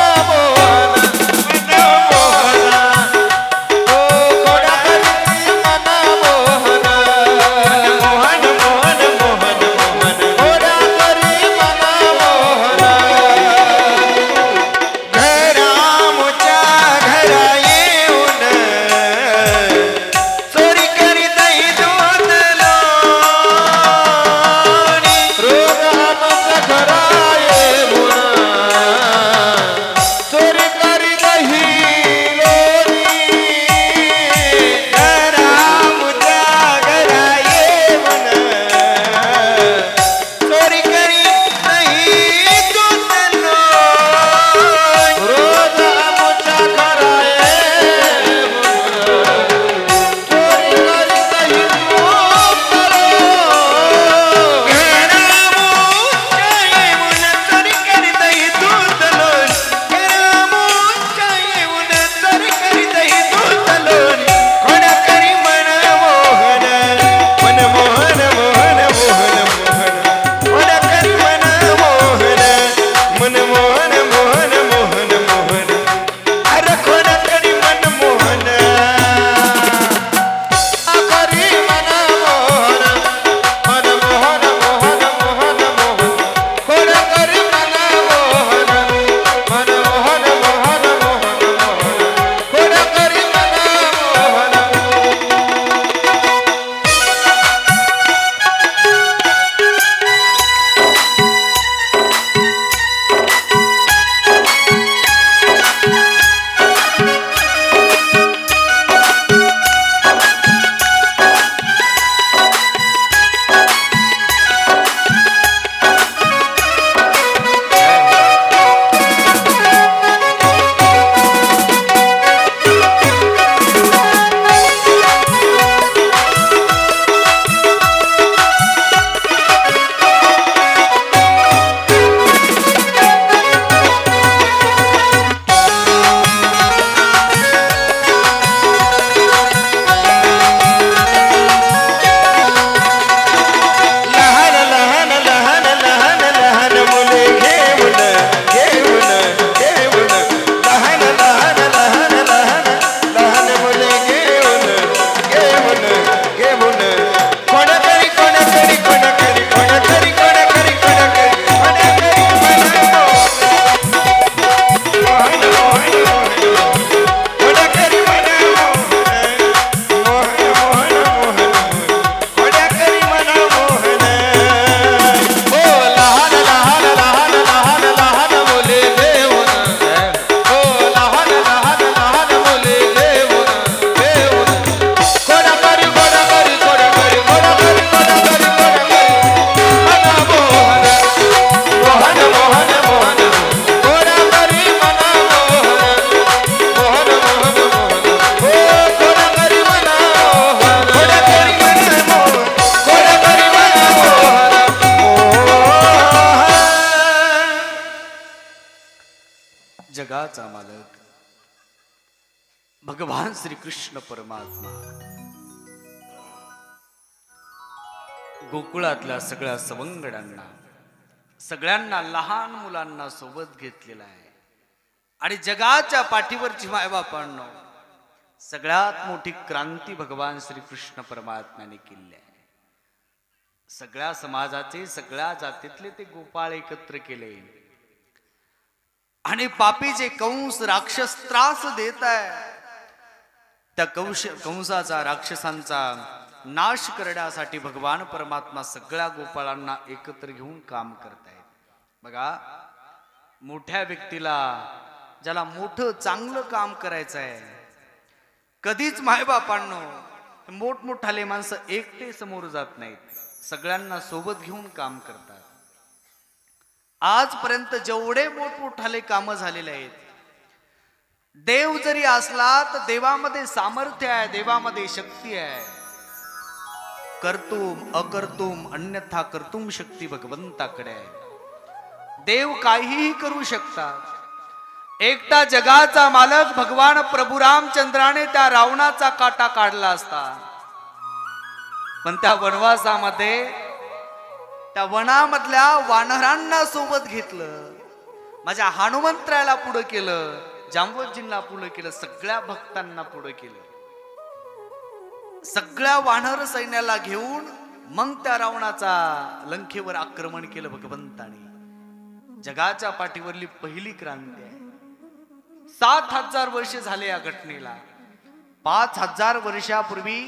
भगवान श्री कृष्ण परमात्मा गोकुळातल्या सगळ्या सवंगडांना, सगळ्यांना, लहान मुलांना सोबत घेतलेला आहे. आणि जगाच्या पाठीवरची मायबापांनो, सगळ्यात मोठी क्रांती भगवान श्री कृष्ण परमात्म्याने केली आहे. सगळ्या समाजाचे, सगळ्या जातीतले ते गोपाळ एकत्र केले आणि पापी जे कंस राक्षस त्रास देत आहे, त्या कंसाचा, राक्षसांचा नाश करण्यासाठी भगवान परमात्मा सगळ्या गोपाळांना एकत्र घेऊन काम करतायत. बघा, मोठ्या व्यक्तीला, ज्याला मोठं चांगलं काम करायचं आहे, कधीच मायबापांनो मोठमोठाले माणसं एकटे समोर जात नाहीत, सगळ्यांना सोबत घेऊन काम करतात. आजपर्यंत जेवढे मोठमोठाले काम झालेले आहेत, देव जरी असला तर देवामध्ये सामर्थ्य आहे, देवामध्ये शक्ती आहे. कर्तुम अकर्तुम अन्यथा कर्तुम शक्ती भगवंताकडे आहे. देव काहीही करू शकतात. एकटा जगाचा मालक भगवान प्रभू रामचंद्राने त्या रावणाचा काटा काढला असता, पण त्या वनवासामध्ये त्या वनामधल्या वानरांना सोबत घेतलं, माझ्या हनुमंतरायाला पुढं केलं, जांबवजींना पुढं केलं, सगळ्या भक्तांना पुढं केलं. सगळ्या वानर सैन्याला घेऊन मग त्या रावणाचा लंकेवर आक्रमण केलं भगवंताने. जगाच्या पाठीवरली पहिली क्रांती आहे. 7,000 वर्ष झाले या घटनेला. 5,000 वर्षापूर्वी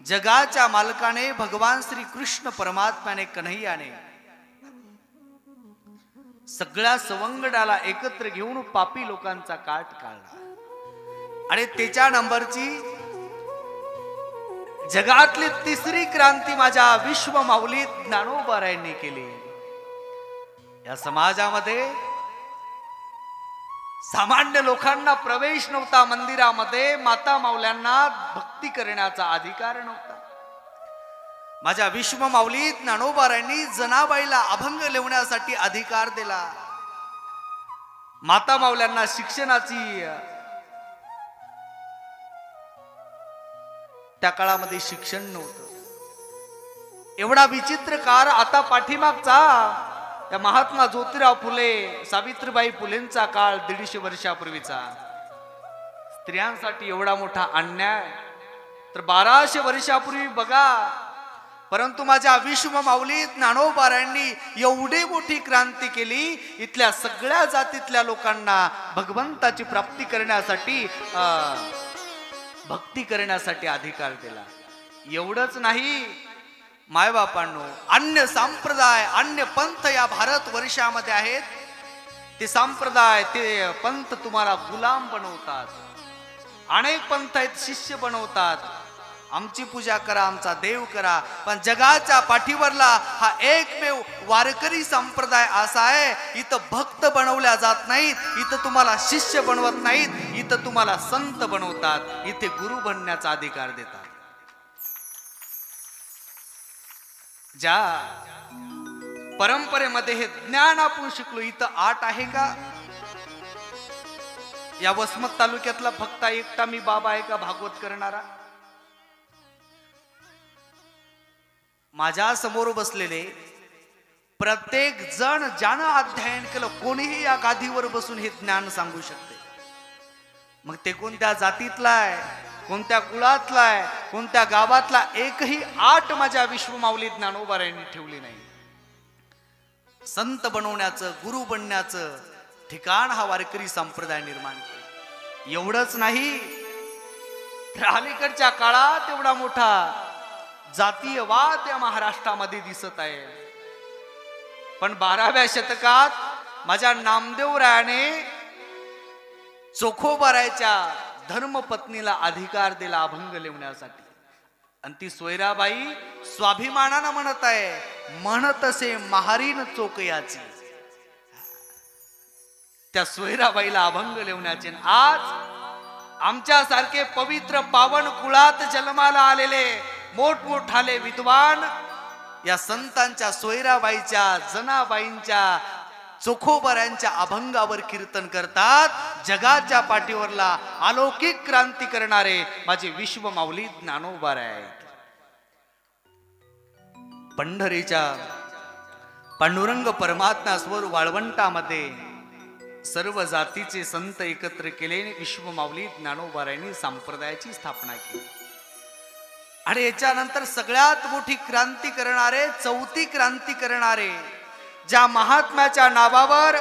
जगाच्या मालकाने भगवान श्री कृष्ण परमात्म्याने, कन्हैयाने सगळ्या सवंगडाला एकत्र घेऊन पापी लोकांचा काट काढला. आणि त्याच्या नंबरची जगातली तिसरी क्रांती माझ्या विश्व माऊली ज्ञानोबारायांनी केली. या समाजामध्ये सामान्य लोकांना प्रवेश नव्हता. मंदिरामध्ये माता माऊल्यांना भक्ती करण्याचा अधिकार नव्हता. माझ्या विश्व माऊली ज्ञानोबारायांनी जनाबाईला अभंग लिहिण्यासाठी अधिकार दिला. माता माऊल्यांना शिक्षणाची, त्या काळामध्ये शिक्षण नव्हतं. एवढा विचित्र काळ आता पाठीमागचा त्या महात्मा ज्योतिराव फुले, सावित्रीबाई फुलेंचा काळ 150 वर्षापूर्वीचा. स्त्रियांसाठी एवढा मोठा अन्याय तर 1200 वर्षापूर्वी बघा. परंतु माझ्या विश्व माऊली ज्ञानोबारायांनी एवढी मोठी क्रांती केली. इथल्या सगळ्या जातीतल्या लोकांना भगवंताची प्राप्ती करण्यासाठी, भक्ती करण्यासाठी अधिकार दिला. एवढंच नाही मायबापांनो, अन्य संप्रदाय, अन्य पंथ या भारत वर्षामध्ये आहेत. ते संप्रदाय, ते पंथ तुम्हाला गुलाम बनवतात. अनेक पंथ आहेत, शिष्य बनवतात. आमची पूजा करा, आमचा देव करा. पण जगाच्या पाठीवरला हा एकमेव वारकरी संप्रदाय असा आहे, इथं भक्त बनवल्या जात नाहीत, इथं तुम्हाला शिष्य बनवत नाहीत, इथं तुम्हाला संत बनवतात, इथे गुरु बनण्याचा अधिकार देतात. ज्या परंपरेमध्ये हे ज्ञान आपण शिकलो, इथं आट आहे का? या वसमत तालुक्यातला फक्त एकटा मी बाबा आहे का भागवत करणारा? माझ्या समोर बसलेले प्रत्येक जण ज्यानं अध्ययन केलं, कोणीही या गादीवर बसून हे ज्ञान सांगू शकते. मग ते कोणत्या जातीतला आहे, कोणत्या कुळातला आहे, कोणत्या गावातला, एकही आट माझ्या विश्व माऊली ज्ञानोबारायांनी ठेवली नाही. संत बनवण्याचं, गुरु बनण्याचं ठिकाण हा वारकरी संप्रदाय निर्माण केला. एवढंच नाही, अलीकडच्या काळात एवढा मोठा जातीयवाद या महाराष्ट्रामध्ये दिसत आहे. पण 12व्या शतकात माझ्या नामदेवरायाने चोखोबारायच्या धर्मपत्नीला अधिकार दिला अभंग लिहिण्यासाठी. आणि ती सोयराबाई स्वाभिमानानं म्हणत आहे, म्हणत असे महारीन चोकयाची. त्या सोयराबाईला अभंग लिहिण्याचे. आज आमच्यासारखे पवित्र पावन कुळात जन्माला आलेले मोठमोठाले विद्वान या संतांच्या, सोयराबाईच्या, जनाबाईंच्या चोखोबाऱ्यांच्या अभंगावर कीर्तन करतात. जगाच्या पाठीवरला अलौकिक क्रांती करणारे माझे विश्व माऊली ज्ञानोबा आहेत. पंढरीच्या पांडुरंग परमात्म्यासवर वाळवंटामध्ये सर्व जातीचे संत एकत्र केले. विश्व माऊली ज्ञानोबारायांनी संप्रदायाची स्थापना केली. आणि याच्यानंतर सगळ्यात मोठी क्रांती करणारे, चौथी क्रांती करणारे, ज्या महात्म्याच्या नावावर,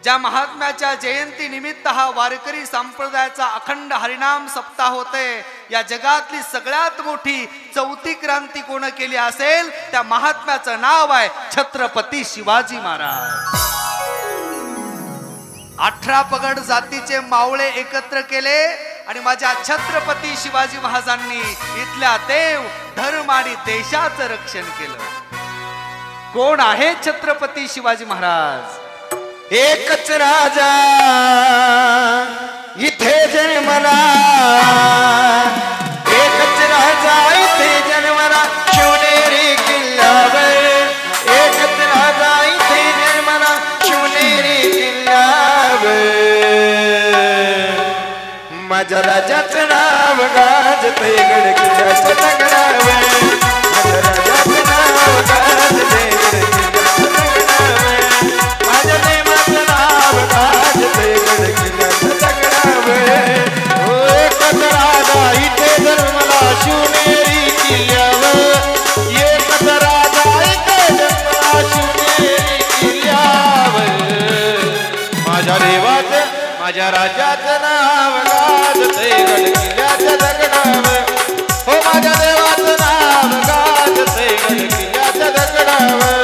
ज्या महात्म्याच्या जयंती निमित्त हा वारकरी संप्रदायाचा अखंड हरिनाम सप्ताह होते, या जगातली सगळ्यात मोठी चौथी क्रांती कोण केली असेल त्या महात्म्याचं नाव आहे छत्रपती शिवाजी महाराज. 18 पगड जातीचे मावळे एकत्र केले आणि माझ्या छत्रपती शिवाजी महाराजांनी इथल्या देव धर्म आणि देशाचं रक्षण केलं. कोण आहे छत्रपती शिवाजी महाराज? एकच राजा इथे जन्मला, एकच राजा इथे जन्मला शिवनेरी किल्ल्यावर, एकच राजा इथे जन्मला शिवनेरी किल्ल्यावर. माझ्या राजाचं नाव गाजते गड किल्ल्याच्या दगडावर, माझ्या राजाचं नाव गाजते गड किल्ल्याच्या दगडावर, माझ्या देवाचं नाव गाजते गड किल्ल्याच्या दगडावर. एकच राजा इथे जन्मला शिवनेरी किल्ल्यावर, एकच राजा इथे जन्मला शिवनेरी किल्ल्यावर. माझ्या देवाचं माझ्या राजाचं नाव गाजते गड किल्ल्याच्या दगडावर, हो माझ्या देवाचं नाव गाजते गड किल्ल्याच्या दगडावर.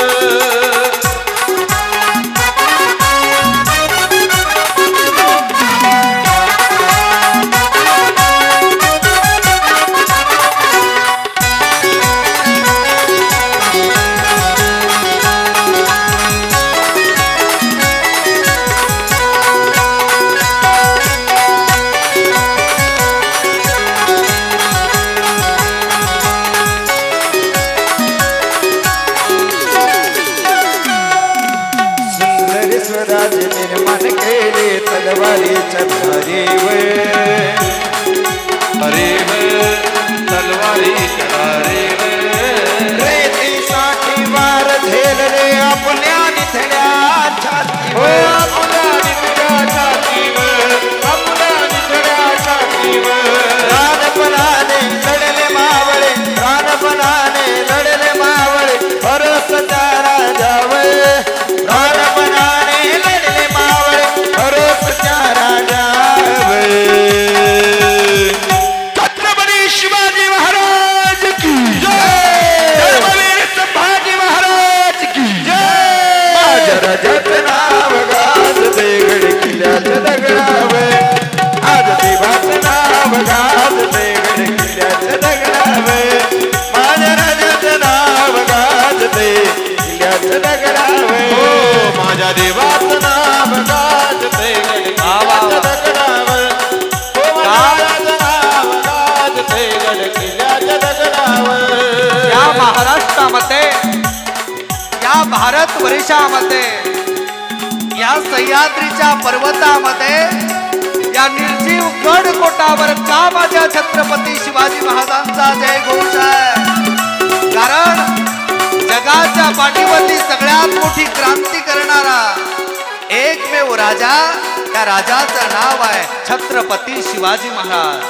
स्वराज निर्माण केले तलवारीच्या धारेवर, अरे तलवारीच्या धारेवर. रेतीसाठी वार झेलले आपल्या निथड्या छातीवर, आपल्या निथड्या छातीवर, आपल्या निथड्या छातीवर. रानपणाने लढले मावळे, रानपणाने लढले मावळे भरोसाच्या राजावर, रानपणाने लढले मावळे भरोसाच्या राजावर. छत्रपती शिवाजी महाराज की जय, धर्मवीर संभाजी महाराज की जय. माझ्या राजाचं नाव गाजते गड किल्ल्याच्या दगडावर, आज देवाचं नाव गाजते गड किल्ल्याच्या दगडावर, माझ्या राजाचं नाव गाजते किल्ल्याच्या दगडावर. हो माझ्या देवाचं नाव गाजते गड किल्ल्याच्या दगडावर, हो माझ्या देवाचं नाव गाजते गड किल्ल्याच्या दगडावर. या महाराष्ट्रामध्ये, या भारत वर्षामध्ये, या सह्याद्रीच्या पर्वतामध्ये, या निर्जीव गड कोटावर का माझ्या छत्रपती शिवाजी महाराजांचा जय घोष आहे? कारण जगाच्या पाठीवरली सगळ्यात मोठी क्रांती करणारा एकमेव राजा, त्या राजाचं नाव आहे छत्रपती शिवाजी महाराज.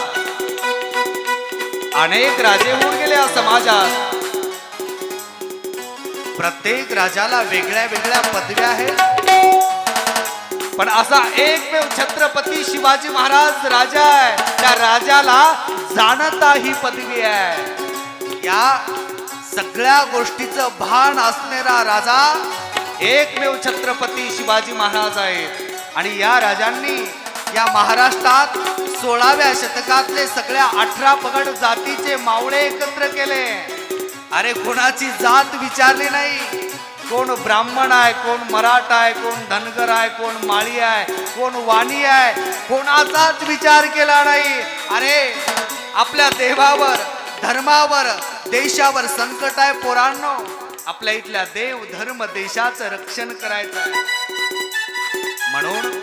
अनेक राजे होऊन गेले या समाजात, प्रत्येक राजाला वेगळ्या वेगळ्या पदव्या आहेत, पण असा एकमेव छत्रपती शिवाजी महाराज राजा आहे, त्या राजाला जाणता ही पदवी आहे. या सगळ्या गोष्टीचं भान असणारा राजा एकमेव छत्रपती शिवाजी महाराज आहेत. आणि या राजांनी या महाराष्ट्रात 16व्या शतकातले सगळ्या 18 पगड जातीचे मावळे एकत्र केले. अरे कोणाची जात विचारली नाही, कोण ब्राह्मण आहे, कोण मराठा आहे, कोण धनगर आहे, कोण माळी आहे, कोण वाणी आहे, कोणाचाच विचार केला नाही. अरे आपल्या देवावर, धर्मावर, देशावर संकट आहे पोरांनो, आपल्या इथल्या देव धर्म देशाचं रक्षण करायचं आहे. म्हणून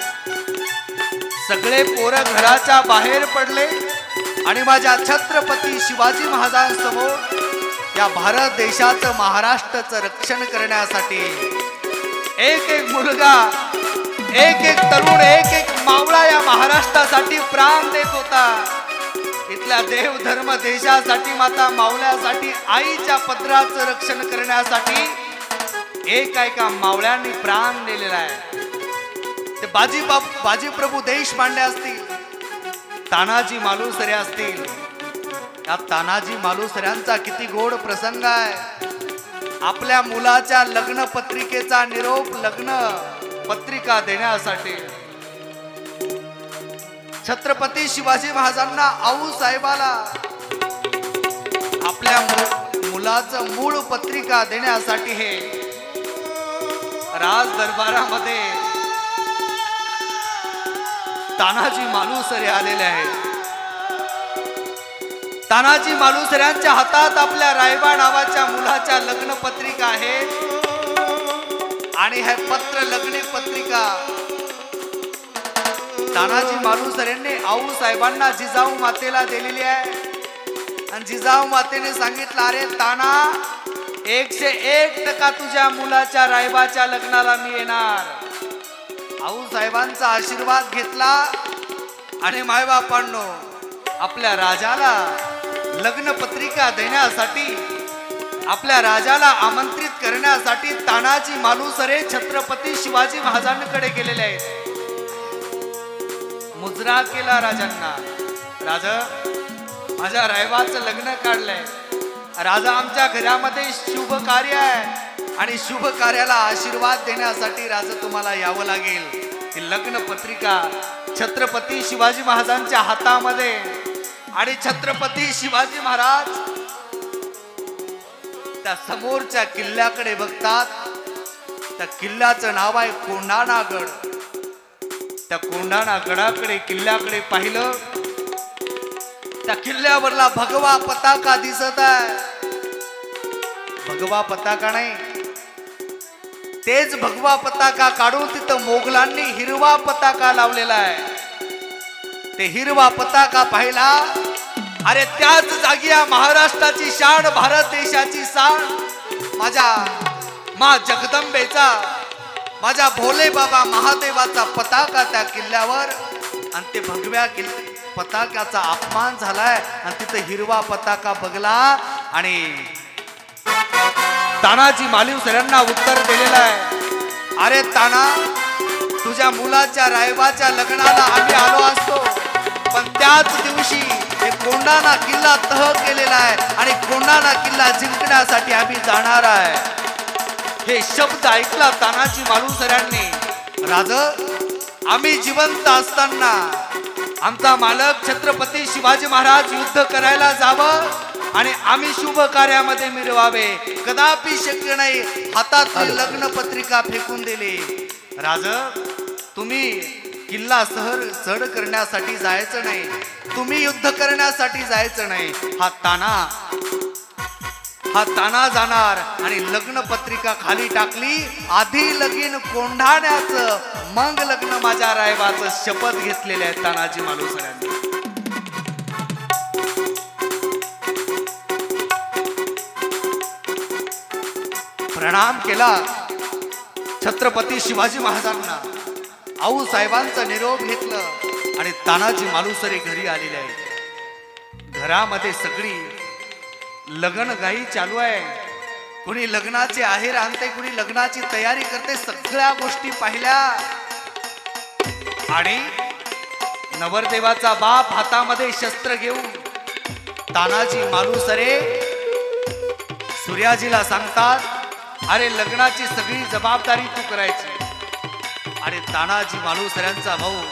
सगळे पोरं घराच्या बाहेर पडले आणि माझ्या छत्रपती शिवाजी महाराजांसमोर या भारत देशाचं महाराष्ट्राचं रक्षण करण्यासाठी एक एक मुलगा, एक एक तरुण, एक एक मावळा या महाराष्ट्रासाठी प्राण देत होता. इथल्या देव धर्म देशासाठी, माता मावळ्यासाठी, आईच्या पत्राचं रक्षण करण्यासाठी एका मावळ्यांनी प्राण दिलेला आहे. ते बाजीप्रभू देशपांडे असतील, तानाजी मालुसरे असतील. या तानाजी मालुसऱ्यांचा किती गोड प्रसंग आहे. आपल्या मुलाच्या लग्न पत्रिकेचा निरोप लग्न पत्रिका देण्यासाठी छत्रपती शिवाजी महाराजांना, आऊ साहेबाला आपल्या मुलाचं मूळ पत्रिका देण्यासाठी हे राज दरबारामध्ये तानाजी मालुसरे आलेले आहेत. तानाजी मालुसऱ्यांच्या हातात आपल्या रायबा नावाच्या मुलाच्या लग्न पत्रिका आहे आणि हे पत्र लग्न पत्रिका तानाजी मालुसरेंनी आऊ साहेबांना जिजाऊ मातेला दिलेली आहे. आणि जिजाऊ मातेने सांगितलं, अरे ताना 101% तुझ्या मुलाच्या रायबाच्या लग्नाला मी येणार. आऊ साहेबांचा आशीर्वाद घेतला आणि मायबापांनो आपल्या राजाला लग्न पत्रिका देण्यासाठी, आपल्या राजाला आमंत्रित करण्यासाठी तानाजी मालुसरे छत्रपती शिवाजी महाराजांकडे गेलेले आहेत. मुजरा केला राजांना, राजा माझ्या रायबाचं लग्न काढलंय. राजा आमच्या घरामध्ये शुभ कार्य आहे आणि शुभ कार्याला आशीर्वाद देण्यासाठी राजा तुम्हाला यावं लागेल. ही लग्न पत्रिका छत्रपती शिवाजी महाराजांच्या हातामध्ये आणि छत्रपती शिवाजी महाराज त्या समोरच्या किल्ल्याकडे बघतात. त्या किल्ल्याचं नाव आहे कोंढाणागड. त्या कोंढाणा गडाकडे, किल्ल्याकडे पाहिलं, त्या किल्ल्यावरला भगवा पताका दिसत आहे. भगवा पताका नाही, तेच भगवा पताका काढून तिथं मोगलांनी हिरवा पताका लावलेला आहे. ते हिरवा पताका पाहिला, अरे त्याच जागी या महाराष्ट्राची शान, भारत देशाची शान, माझ्या मा जगदंबेचा, माझ्या भोले बाबा महादेवाचा पताका त्या किल्ल्यावर. आणि ते भगव्या पताक्याचा अपमान झालाय आणि तिथे हिरवा पताका बघला आणि तानाजी मालुसऱ्यांना उत्तर दिलेलं आहे, अरे ताना, तुझ्या मुलाच्या रायबाच्या लग्नाला आम्ही आलो असतो, पण त्याच दिवशी हे कोंढाणा किल्ला तह केलेला आहे आणि कोंढाणा किल्ला जिंकण्यासाठी आम्ही जाणार आहे. हे शब्द ऐकला तानाजी मालुसऱ्यांनी. राज, आम्ही जिवंत असताना आमचा मालक छत्रपती शिवाजी महाराज युद्ध करायला जावं आणि आम्ही शुभ कार्यामध्ये मिरवावे, कदापि शक्य नाही. हातातली लग्न पत्रिका फेकून दिली. राज, तुम्ही किल्ला चढ करण्यासाठी जायचं नाही, तुम्ही युद्ध करण्यासाठी जायचं नाही. हा ताना जाणार. आणि लग्न पत्रिका खाली टाकली. आधी लगीन कोंढाण्याचं, मग लग्न माझ्या रायबाचं शपथ घेतलेले आहे तानाजी मालुसऱ्यांनी. प्रणाम केला छत्रपती शिवाजी महाराजांना, आऊ साहेबांचा निरोप घेतलं आणि तानाजी मालुसरे घरी आलेले आहेत. घरामध्ये सगळी लग्नगाई चालू आहे. कुणी लग्नाचे आहेर आणते, कुणी लग्नाची तयारी करते. सगळ्या गोष्टी पाहिल्या आणि नवरदेवाचा बाप हातामध्ये शस्त्र घेऊन तानाजी मालुसरे सूर्याजीला सांगतात, अरे लग्नाची सगळी जबाबदारी तू करायची. आणि तानाजी मालुसऱ्यांचा भाऊ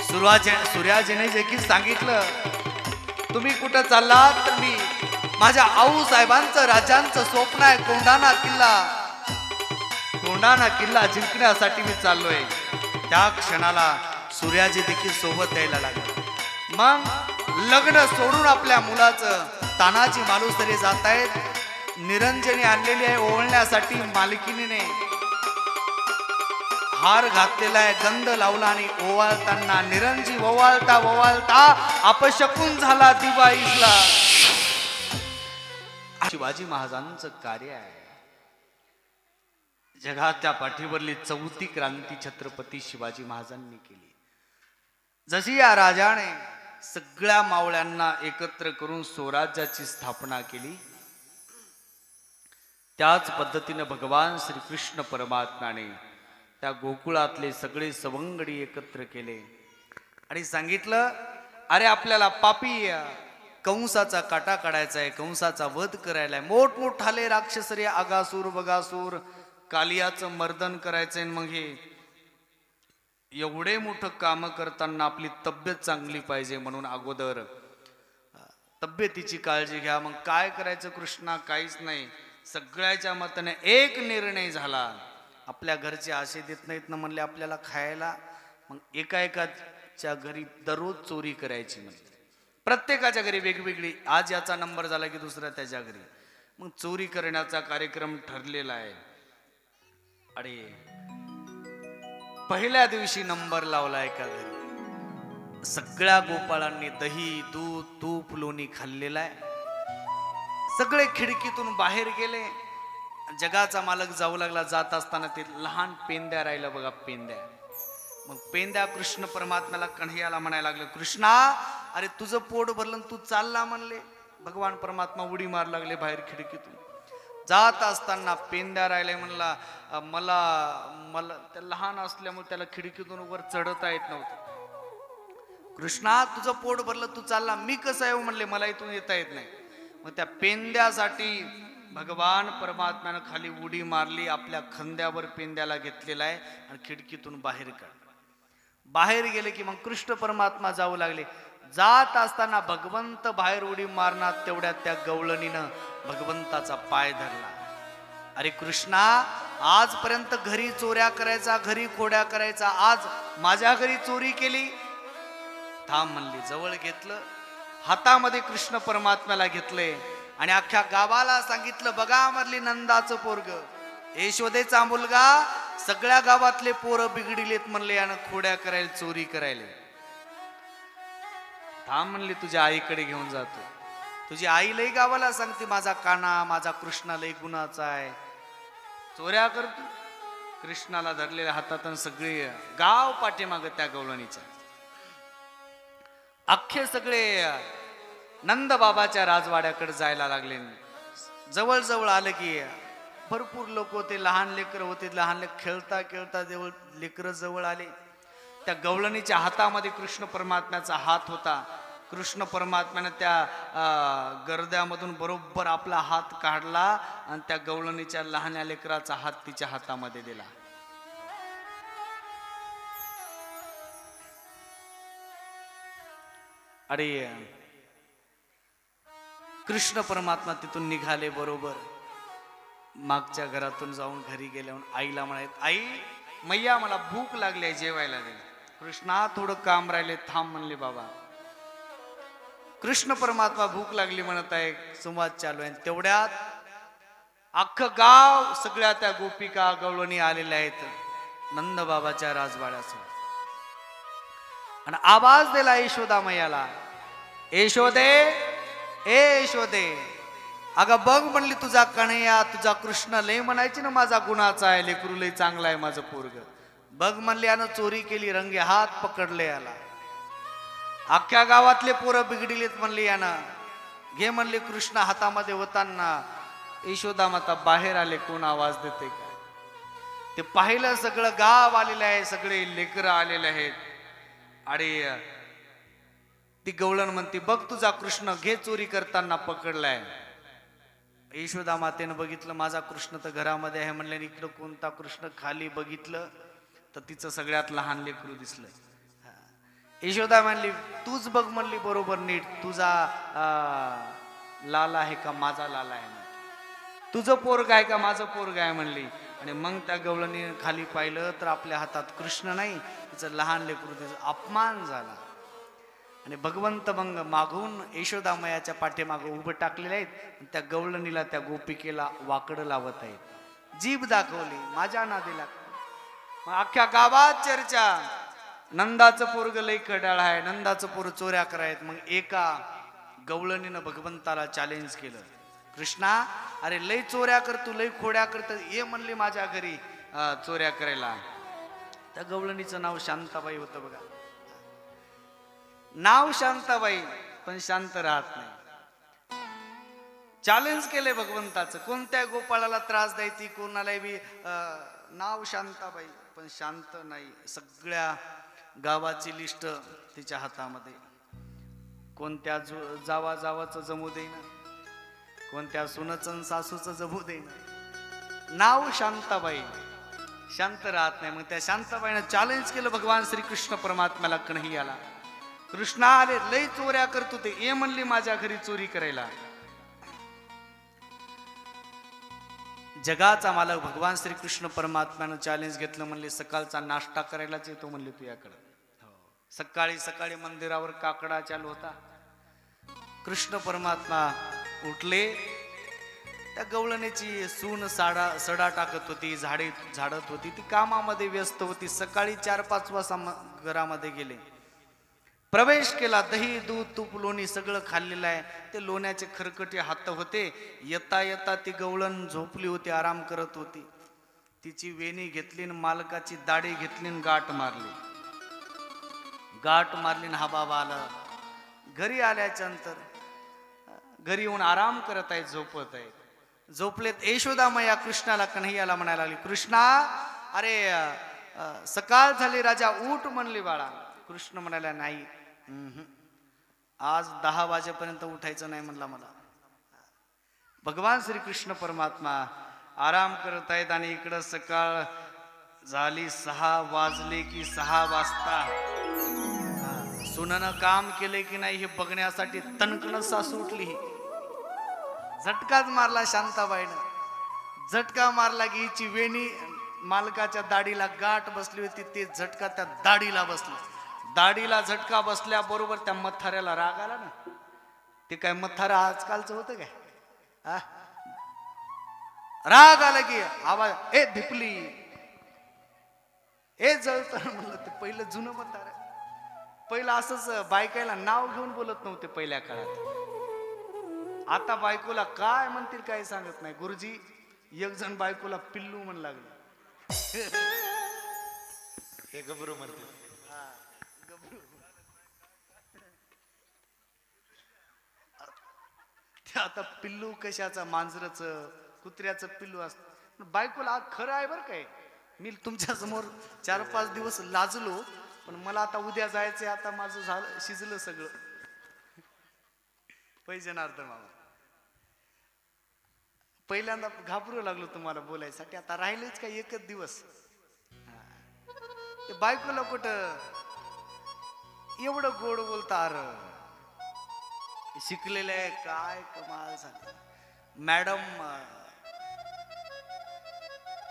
सूर्याजीने देखील सांगितलं, तुम्ही कुठं चाललात तर मी, माझ्या आऊ साहेबांचं राज्यांचं स्वप्न आहे कोंढाणा किल्ला जिंकण्यासाठी मी चाललोय. त्या क्षणाला सूर्याजी देखील सोबत यायला लागले. मग लग्न सोडून आपल्या मुलाचं तानाजी मालुसरे जात आहेत निरंजनी आणलेली आहे ओवळण्यासाठी. मालकिनीने हार घातलेला आहे, गंध लावला आणि ओवाळताना निरंजी ओवाळता ओवाळता अपशकून झाला दिवा इजला. शिवाजी महाराजांचं कार्य आहे. जगाच्या पाठीवरली चौथी क्रांती छत्रपती शिवाजी महाराजांनी केली. जशी या राजाने सगळ्या मावळ्यांना एकत्र करून स्वराज्याची स्थापना केली, त्याच पद्धतीने भगवान श्रीकृष्ण परमात्म्याने त्या गोकुळातले सगळे सवंगडी एकत्र केले आणि सांगितलं, अरे आपल्याला पापी कंसाचा काटा काढायचा आहे, कंसाचा वध करायला आहे. मोठमोठाले राक्षस रे आगासूर बगासूर कालियाचं मर्दन करायचंय. मग हे एवढे मोठं काम करताना आपली तब्येत चांगली पाहिजे म्हणून अगोदर तब्येतीची काळजी घ्या. मग काय करायचं कृष्णा? काहीच नाही. सगळ्याच्या मताने एक निर्णय झाला. आपल्या घरचे आशे देत नाहीत ना म्हणले आपल्याला खायला, मग एकाच्या घरी दररोज चोरी करायची. म्हणजे प्रत्येकाच्या घरी वेगवेगळी. आज याचा नंबर झाला की दुसरा त्याच्या घरी, मग चोरी करण्याचा कार्यक्रम ठरलेला आहे. अरे पहिल्या दिवशी नंबर लावला एका घरी. सगळ्या गोपाळांनी दही दूध तूप लोणी खाल्लेला आहे. सगळे खिडकीतून बाहेर गेले. जगाचा मालक जाऊ लागला. जात असताना ते लहान पेंद्या राहिलं बघा, पेंद्या. मग पेंद्या कृष्ण परमात्म्याला कन्हैयाला म्हणायला लागले, कृष्णा अरे तुझं पोट भरलं तू चालला म्हणले. भगवान परमात्मा उडी मार लागले बाहेर खिडकीतून. जात असताना पेंद्या राहिले म्हणला, मला मला त्या लहान असल्यामुळे त्याला खिडकीतून वर चढता येत नव्हतं. कृष्णा तुझं पोट भरलं तू चालला, मी कसं येऊ म्हणले, मला इथून येता येत नाही. मग त्या पेंद्यासाठी भगवान परमात्म्यानं खाली उडी मारली. आपल्या खांद्यावर पेंद्याला घेतलेला आहे आणि खिडकीतून बाहेर काढ. बाहेर गेले की मग कृष्ण परमात्मा जाऊ लागले. जात असताना भगवंत बाहेर उडी मारणार तेवढ्यात त्या गवळणीनं भगवंताचा पाय धरला. अरे कृष्णा आजपर्यंत घरी चोऱ्या करायचा, घरी खोड्या करायचा, आज माझ्या घरी चोरी केली. थांब म्हणली. जवळ घेतलं, हातामध्ये कृष्ण परमात्म्याला घेतले आणि अख्ख्या गावाला सांगितलं, बघा म्हणली नंदाचं पोरग, यशोदेचा मुलगा, सगळ्या गावातले पोरं बिघडिलेत म्हणले यानं खोड्या करायला, चोरी करायला. थांब म्हणली तुझ्या आईकडे घेऊन जातो. तुझी आई लई गावाला सांगते माझा काना, माझा कृष्णा लई गुणाचा आहे, चोऱ्या करतो. कृष्णाला धरलेल्या हातात सगळे गाव पाठीमाग त्या गवळणीच्या. अख्खे सगळे नंद बाबाच्या राजवाड्याकडे जायला लागले. जवळ जवळ आलं की भरपूर लोक होते, लहान लेकर होते. लहान लेकर खेळता खेळता जवळ लेकर जवळ आले. त्या गवळणीच्या हातामध्ये कृष्ण परमात्म्याचा हात होता. कृष्ण परमात्म्याने त्या गर्द्यामधून बरोबर आपला हात काढला आणि त्या गवळणीच्या लहान लेकराचा हात तिच्या हातामध्ये दिला. अरे कृष्ण परमात्मा तिथून निघाले. बरोबर मागच्या घरातून जाऊन घरी गेल्यावर आईला म्हणाले, आई मैया मला भूक लागली आहे, जेवायला दे. कृष्णा थोडं काम राहिले, थांब म्हणले बाबा. कृष्ण परमात्मा भूक लागली म्हणत आहे, संवाद चालू आहे. तेवढ्यात अख्खं गाव, सगळ्या त्या गोपिका गवळणी आलेल्या आहेत नंद बाबाच्या राजवाड्यासमोर. आणि आवाज दिला यशोदा मैयाला, यशोदे ए यशोदे, अगं बघ म्हणली तुझा कन्हैया, तुझा कृष्ण लय म्हणायची ना माझा गुणाचा आहे, लेकरू लय चांगला आहे माझं पोरग. बघ म्हणले यानं चोरी केली, रंगे हात पकडले याला. अख्ख्या गावातले पोरं बिघडिलेत म्हणले यानं. घे म्हणले कृष्ण हातामध्ये होताना. यशोदा माता बाहेर आले, कोण आवाज देते का? ते पाहिलं सगळं गाव आलेलं आहे, सगळे लेकरं आलेले आहेत. आणि ती गवळण म्हणते, बघ तुझा कृष्ण घे चोरी करताना पकडलाय. यशोदा मातेनं बघितलं माझा कृष्ण तर घरामध्ये आहे म्हणले, इकडं कोणता कृष्ण? खाली बघितलं तर तिचं सगळ्यात लहान लेकरू दिसलं. यशोदा म्हणली तूच बघ म्हणली बरोबर नीट, तुझा लाला आहे का माझा लाला आहे, तुझं पोरग आहे का माझं पोरग आहे म्हणली. आणि मग त्या गवळणी खाली पाहिलं तर आपल्या हातात कृष्ण नाही, तिचं लहान लेकरू. तिचा अपमान झाला. आणि भगवंत मग मागून यशोदामयाच्या पाठीमागं उभं टाकलेले आहेत. त्या गवळणीला त्या गोपिकेला वाकडं लावत आहेत. जीभ दाखवली, माझ्या नादी लागली. मग अख्ख्या गावात चर्चा, नंदाचं पोरग लई कडाळ आहे, नंदाचं पोर चोऱ्या करायत. मग एका गवळणीनं भगवंताला चॅलेंज केलं, कृष्णा अरे लई चोऱ्या करतो, लई खोड्या करत, ये म्हणली माझ्या घरी चोऱ्या करायला. त्या गवळणीचं नाव शांताबाई होतं बघा. नाव शांताबाई, पण शांत राहत नाही. चॅलेंज केले भगवंताचं, कोणत्या गोपाळाला त्रास द्यायची, कोणालाही बी नाव शांताबाई, पण शांत नाही. सगळ्या गावाची लिस्ट तिच्या हातामध्ये. कोणत्या जावाचं जमू देईना, कोणत्या सुनचं सासूचं जमू देईना. नाव शांताबाई, शांत राहत नाही. मग त्या शांताबाईनं चॅलेंज केलं भगवान श्रीकृष्ण परमात्म्याला, कन्हैयाला. कृष्णा आले लई चोऱ्या करतो ते, ये म्हणली माझ्या घरी चोरी करायला. जगाचा मालक भगवान श्रीकृष्ण परमात्म्यानं चॅलेंज घेतलं. म्हणले सकाळचा नाश्ता करायलाच येतो म्हणले तुझ्याकडं. सकाळी सकाळी मंदिरावर काकडा चालू होता. कृष्ण परमात्मा उठले. त्या गवळणीची सून सडा टाकत होती, झाडत होती, ती कामामध्ये व्यस्त होती. सकाळी 4-5 वाजता घरामध्ये गेले, प्रवेश केला. दही दूध तूप लोणी सगळं खाल्लेलं आहे. ते लोण्याचे खरकटे हात होते. येता येता ती गवळण झोपली होती, आराम करत होती. तिची वेणी घेतली, मालकाची दाढी घेतली, गाठ मारली. हा बाबा आला. घरी आल्याच्या नंतर घरी येऊन आराम करत आहेत, झोपत आहेत. झोपलेत. यशोदामया कृष्णाला, कन्हैयाला म्हणायला लागली, कृष्णा अरे सकाळ झाली, राजा उठ म्हणली बाळा. कृष्ण म्हणाला नाही, आज 10 वाजेपर्यंत उठायचं नाही म्हणला मला. भगवान श्रीकृष्ण परमात्मा आराम करत आहेत. आणि इकडं सकाळ झाली, 6 वाजले की 6 वाजता सुनानं काम केले की नाही हे बघण्यासाठी तणकण सासू उठली. झटकाच मारला शांताबाईनं. झटका मारला की हिची वेणी मालकाच्या दाढीला गाठ बसली होती, ते झटका त्या दाढीला बसला. दाढीला झटका बसल्याबरोबर त्या मथाऱ्याला राग आला ना. ते काय मथारा आजकालचं होतं काय? राग आला की आवाज, ए धिपली, ए जळत म्हणलं. ते पहिलं जुनं मथार. पहिलं असंच बायकायला नाव घेऊन बोलत नव्हते पहिल्या काळात. आता बायकोला काय म्हणतील काही सांगत नाही. गुरुजी एक जण बायकोला पिल्लू म्हण लागले. हे गबरू म्हणते. आता पिल्लू कशाचा, मांजराचं, कुत्र्याचं पिल्लू असतं. बायकोला खरं आहे बरं काय. मी तुमच्या समोर 4-5 दिवस लाजलो, पण मला आता उद्या जायचंय. आता माझं झालं, शिजलं सगळं. पैसे जनार्दन मामा, पहिल्यांदा घाबरू लागलो तुम्हाला बोलायसाठी. आता राहिलेच काय 1च दिवस. ते बायकोला कुठं एवढं गोड बोलता. शिकलेले आहे काय कमाल झाली. मॅडम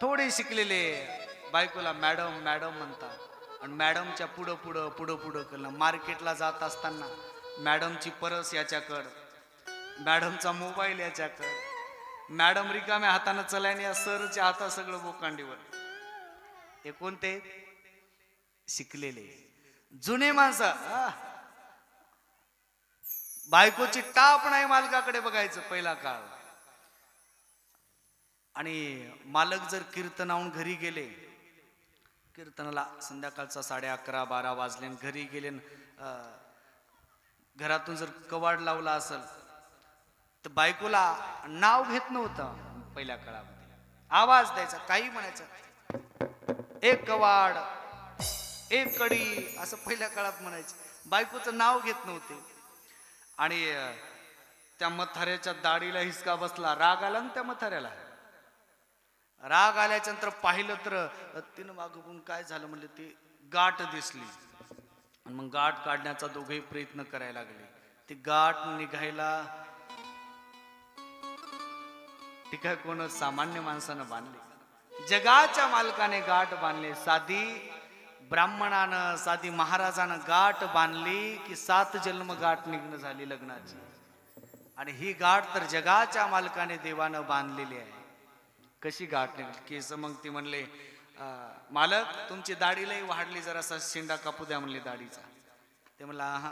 थोडे शिकलेले बायकोला मॅडम मॅडम म्हणतात. आणि मॅडमच्या पुढं करणं. मार्केटला जात असताना मॅडमची परस याच्याकडं, मॅडमचा मोबाईल याच्याकडं. मॅडम रिकाम्या हातानं चलायने, या सरच्या हातात सगळं बोकांडीवर. हे कोणते? शिकलेले जुने माणसं. बायकोची टाप नाही मालकाकडे बघायचं पहिला काळ. आणि मालक जर कीर्तनाहून घरी गेले, कीर्तनाला संध्याकाळचा 11:30-12 वाजले, घरी गेले, घरातून जर कवाड लावला असेल तर बायकोला नाव घेत नव्हतं पहिल्या काळामध्ये. आवाज द्यायचा, काही म्हणायचं, एक कवाड, एक कडी, असं पहिल्या काळात म्हणायचे. बायकोचं नाव घेत नव्हते. आणि त्या मथाऱ्याच्या दाढीला हिसका बसला. राग आला ना त्या मथाऱ्याला. राग आल्याच्या नंतर पाहिलं तर तिनं मागून काय झालं म्हणलं, ती गाठ दिसली. आणि मग गाठ काढण्याचा दोघेही प्रयत्न करायला लागले. ती गाठ निघायला ती काय कोण सामान्य माणसानं बांधली. जगाच्या मालकाने गाठ बांधले. साधी ब्राह्मणानं साधी महाराजानं गाठ बांधली की 7 जन्म गाठ निघणं झाली लग्नाची. आणि ही गाठ तर जगाच्या मालकाने देवानं बांधलेली आहे. कशी गाठ निघली? केस मग ती म्हणले मालक तुमची दाढीलाही वाढली, जरासा शेंडा कापू द्या म्हणले दाढीचा. ते म्हणला हा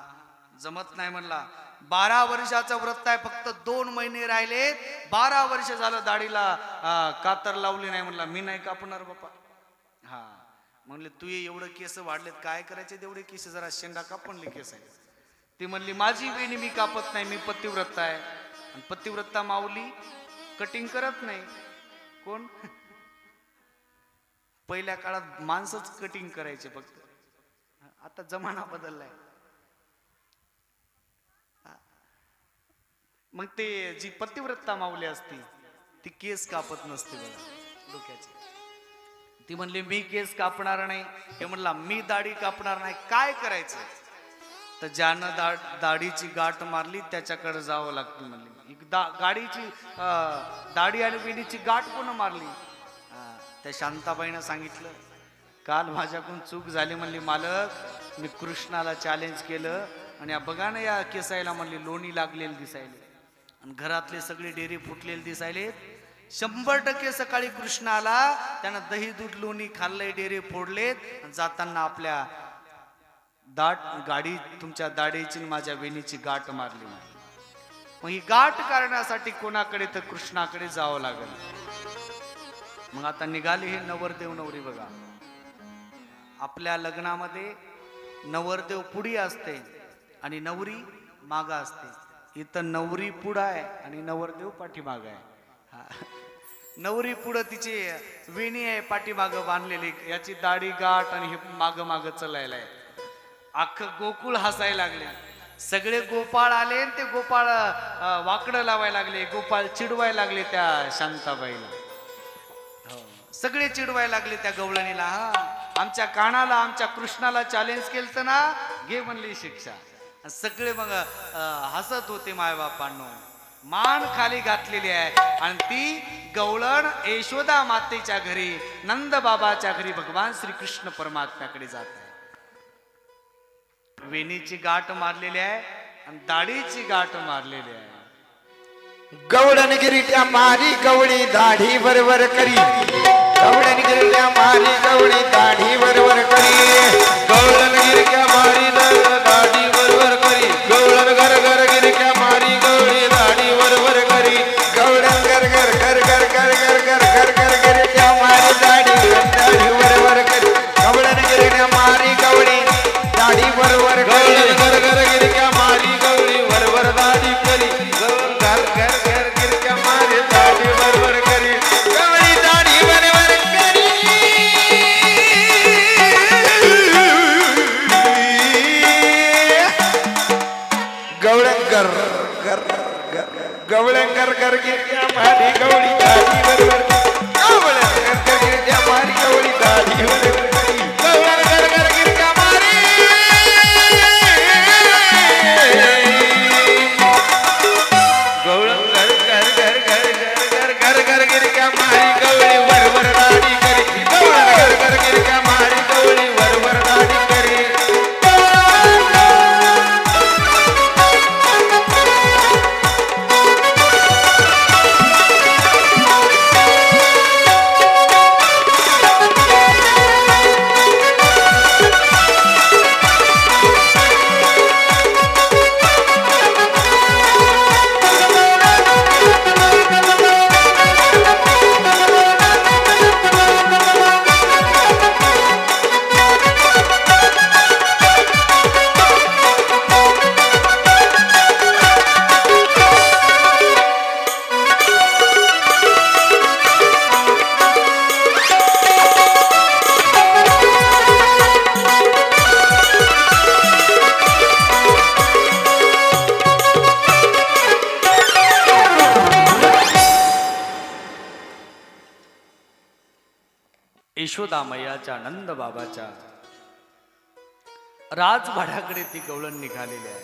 जमत नाही म्हणला. 12 वर्षाचं व्रत आहे, फक्त 2 महिने राहिले, 12 वर्ष झालं दाढीला कातर लावली नाही म्हणला. मी नाही कापणार बापा. हा म्हणले तू एवढं केस वाढलेत, काय करायचे तेवढे केस, जरा शेंडा काप म्हणले केस आहे. ती म्हणली माझी वेणी मी कापत नाही, मी पतिव्रत आहे. आणि पतिव्रता माऊली कटिंग करत नाही. कोण? पहिल्या काळात माणसंच कटिंग करायचे फक्त, आता जमाना बदललाय. मग ते जी पतिव्रता माऊली असती ती केस कापत नसते बघा डोक्याचे. ती म्हणली मी केस कापणार नाही. हे म्हणला मी दाढी कापणार नाही. काय करायचं? तर ज्यानं दाढीची गाठ मारली त्याच्याकडे जावं लागतं म्हणली. गाडीची दाढी आणि वेणीची गाठ कोण मारली? त्या शांताबाईनं सांगितलं काल माझ्याकडून चूक झाली म्हणली. मालक मी कृष्णाला चॅलेंज केलं आणि बघा ना या केसायला म्हणली लोणी लागलेली दिसायले आणि घरातले सगळे डेरे फुटलेले दिसायले. 100% सकाळी कृष्ण आला, त्यानं दही दूध लोणी खाल्लंय, डेरे फोडलेत. जाताना आपल्या गाडी तुमच्या दाढीची माझ्या वेणीची गाठ मारली. मग ही गाठ करण्यासाठी कोणाकडे? तर कृष्णाकडे जावं लागेल. मग आता निघाले हे नवरदेव नवरी. बघा आपल्या लग्नामध्ये नवरदेव पुढी असते आणि नवरी मागा असते. इथं नवरी पुढं आहे आणि नवरदेव पाठीमाग आहे. नवरी पुढं तिची वेणी आहे पाठीमाग बांधलेली, याची दाढी गाठ आणि हे माग माग चालायला आहे. अख्खं गोकुळ हसायला लागले. सगळे गोपाळ आले, ते गोपाळ वाकडं लावायला लागले, गोपाळ चिडवायला लागले त्या शांताबाईला. सगळे चिडवायला लागले त्या गवळणीला. हा आमच्या कानाला आमच्या कृष्णाला चॅलेंज केलं ना, घे म्हणली शिक्षा. सगळे मग हसत होते. मायबापांनो मान खाली घातलेली आहे आणि ती गवळण यशोदा मातेच्या घरी नंद बाबाच्या घरी भगवान श्री कृष्ण परमात्म्याकडे जात आहे. वेणीची गाठ मारलेली आहे आणि दाढीची गाठ मारलेली आहे. गवळण गिरिट्या मारी गवळी दाढी बरोबर करी. गवळण गिरिट्या मारी गवळी दाढी बरोबर करी. गवळण गिरक्या मारी दाढी बरोबर करी. गवळण घर घर गिरक्या मारी गवळी दाढी बरोबर करी. गवळण घर घर घर घर घर घर घर घर घर गिरिट्या मारी दाढी बरोबर करी. गवळण गिरिट्या मारी गवळी दाढी बरोबर करी. गवळण घर घर गिरक्या मारी गवळी बरोबर दाढी करी. गवळण घर घर घर गिरक्या मारी दाढी बरोबर करी. गवळी दाढी बरोबर करी. गवळण घर घर घर गवळण घर घर गिरट्या मारी गवळी दाढी बरोबर. गवळण घर घर गिरट्या मारी गवळी दाढी बरोबर करी. गवळण घर घर गिरक्या मारी गवळण घर घर घर घर घर घर घर गिरक्या मारी गवळी बरोबर दाढी करी. गवळण घर घर गिरक्या मारी गवळी बरोबर दाढी करी. यशोदा मैयाच्या नंद बाबाच्या राजवाड्याकडे ती गवळण निघालेली आहे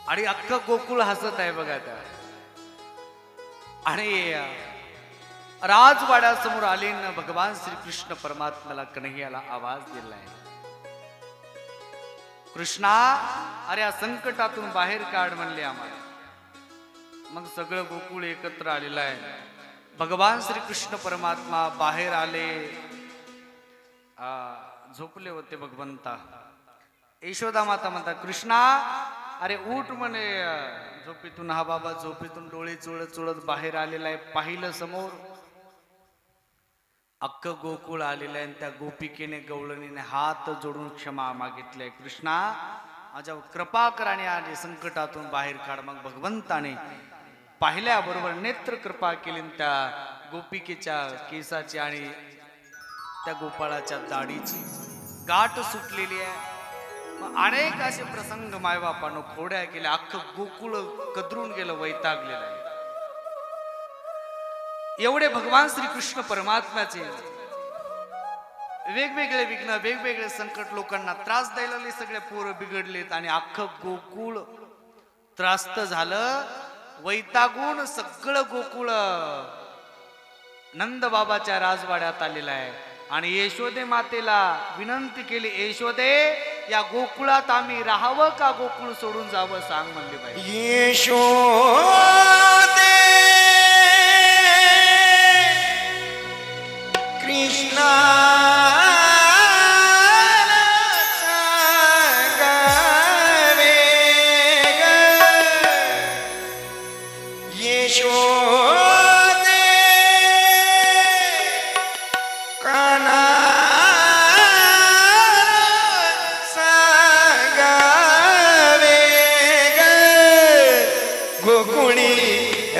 आणि अख्खं गोकुळ हसत आहे बघा त्या. आणि राजवाड्यासमोर आले न भगवान श्रीकृष्ण परमात्म्याला कन्हैयाला आवाज दिलाय, कृष्णा अरे या संकटातून बाहेर काढ म्हणले आम्हाला. मग सगळं गोकुळ एकत्र आलेलं आहे. भगवान श्रीकृष्ण परमात्मा बाहेर आले. झोपले होते भगवंता. यशोदा माता म्हणतात, कृष्णा अरे उठ म्हणे झोपेतून. हा बाबा झोपेतून डोळे चोळत चोळत बाहेर आलेला आहे. पाहिलं समोर अख्खं गोकुळ आलेलं आहे. त्या गोपिकेने गवळणीने हात जोडून क्षमा मागितले, कृष्णा माझ्यावर कृपा कर आणि आले संकटातून बाहेर काढ. मग भगवंताने पाहिल्याबरोबर नेत्र कृपा केली. त्या गोपिकेच्या केसाची आणि त्या गोपाळाच्या दाढीची गाठ सुटलेली आहे. अनेक असे प्रसंग मायबापानं खोड्या केल्या. अख्खं गोकुळ कदरून गेलं, वैतागलेलं आहे. एवढे भगवान श्रीकृष्ण परमात्म्याचे वेगवेगळे विघ्न, वेगवेगळे संकट लोकांना त्रास द्यायला लागले. सगळे पोरं बिघडलेत आणि अख्खं गोकुळ त्रास्त झालं. वैतागून सगळं गोकुळ नंद बाबाच्या राजवाड्यात आलेलं आहे. आणि यशोदे मातेला विनंती केली, यशोदे या गोकुळात आम्ही राहावं का गोकुळ सोडून जावं सांग म्हणले बाई. यशोदे कृष्णा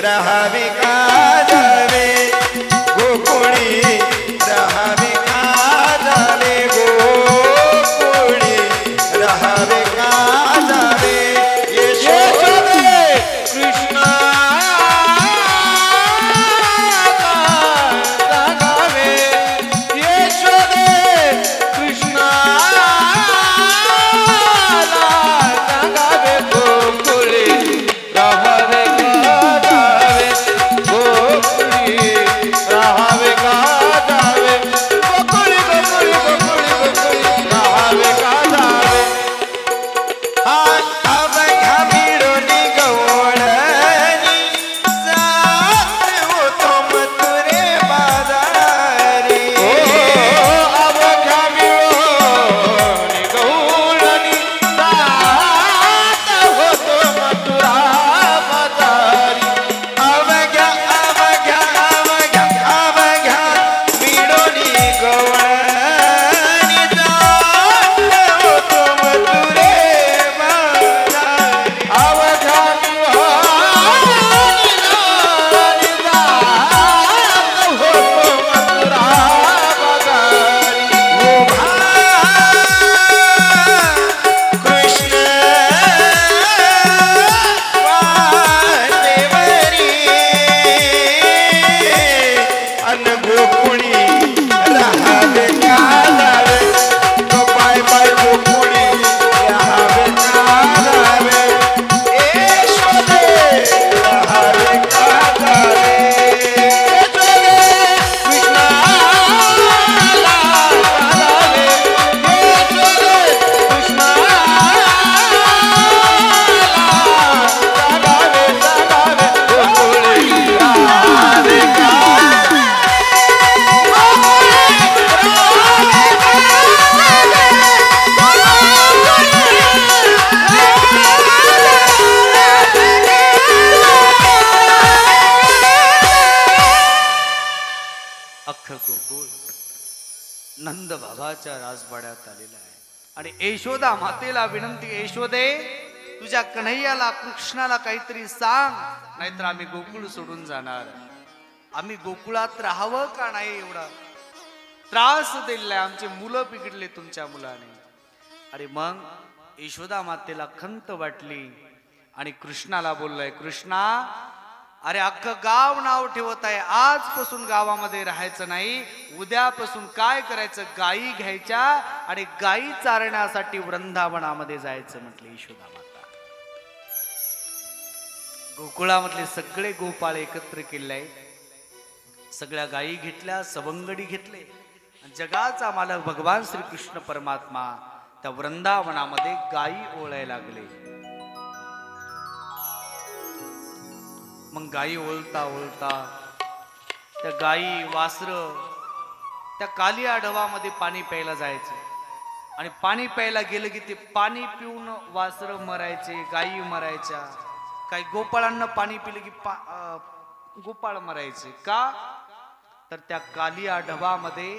रहावे का जावे गोकुळी, रहावे का जावे गोकुळी, रहावे का जावे यशोदे कृष्णा जागावे. यशोदे कृष्णा जागावे गोकुळी, रहावे नंद बाबाच्या राजवाड्यात आलेला आहे. आणि यशोदा मातेला विनंती, यशोदे तुझ्या कन्हैयाला कृष्णाला काहीतरी सांग, नाहीतर आम्ही गोकुळ सोडून जाणार. आम्ही गोकुळात राहावं का नाही, एवढा त्रास दिलाय, आमचे मुलं बिघडले तुमच्या मुलाने. आणि मग यशोदा मातेला खंत वाटली आणि कृष्णाला बोललाय, कृष्णा अरे अख्खं गाव नाव ठेवत आहे, आजपासून गावामध्ये राहायचं नाही, उद्यापासून काय करायचं, गायी घ्यायच्या आणि गायी चारण्यासाठी वृंदावनामध्ये जायचं म्हटले यशोदा माता. गोकुळामधले सगळे गोपाळ एकत्र केले, सगळ्या गायी घेतल्या, सवंगडी घेतले. जगाचा मालक भगवान श्रीकृष्ण परमात्मा त्या वृंदावनामध्ये गायी ओळायला लागले. मग गायी ओळता ओळता त्या गायी वासर त्या कालिया ढवामध्ये पाणी प्यायला जायचे. आणि पाणी प्यायला गेलं की ते पाणी पिऊन वासर मरायचे, गायी मरायच्या. काही गोपाळांना पाणी पिलं की गोपाळ मरायचे. का तर त्या कालिया ढवामध्ये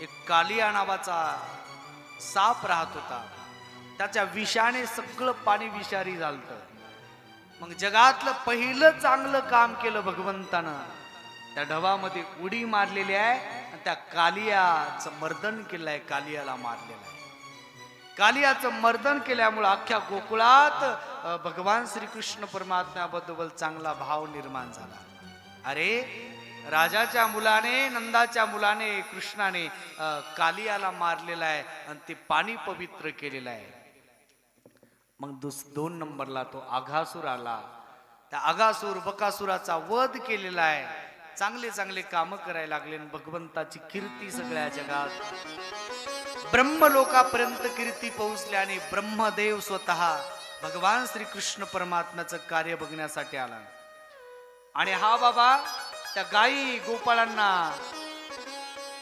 एक कालिया नावाचा साप राहत होता. त्याच्या विषाने सगळं पाणी विषारी झालं. मग जगातलं पहिलं चांगलं काम केलं भगवंतानं. त्या ढवामध्ये उडी मारलेली आहे आणि त्या कालियाचं मर्दन केलं आहे. कालियाला मारलेलं आहे. कालियाचं मर्दन केल्यामुळे अख्ख्या गोकुळात भगवान श्रीकृष्ण परमात्म्याबद्दल चांगला भाव निर्माण झाला. अरे राजाच्या मुलाने, नंदाच्या मुलाने, कृष्णाने कालियाला मारलेला आहे आणि ते पाणी पवित्र केलेलं आहे. मग 2 नंबरला तो आघासूर आला. त्या आघासूर बकासुराचा वध केलेला आहे. चांगले चांगले काम करायला लागले. भगवंताची कीर्ती सगळ्या जगात ब्रह्मलोकापर्यंत कीर्ती पोहोचल्याने ब्रह्मदेव स्वतः भगवान श्रीकृष्ण परमात्म्याचं कार्य बघण्यासाठी आला. आणि हा बाबा त्या गायी गोपाळांना,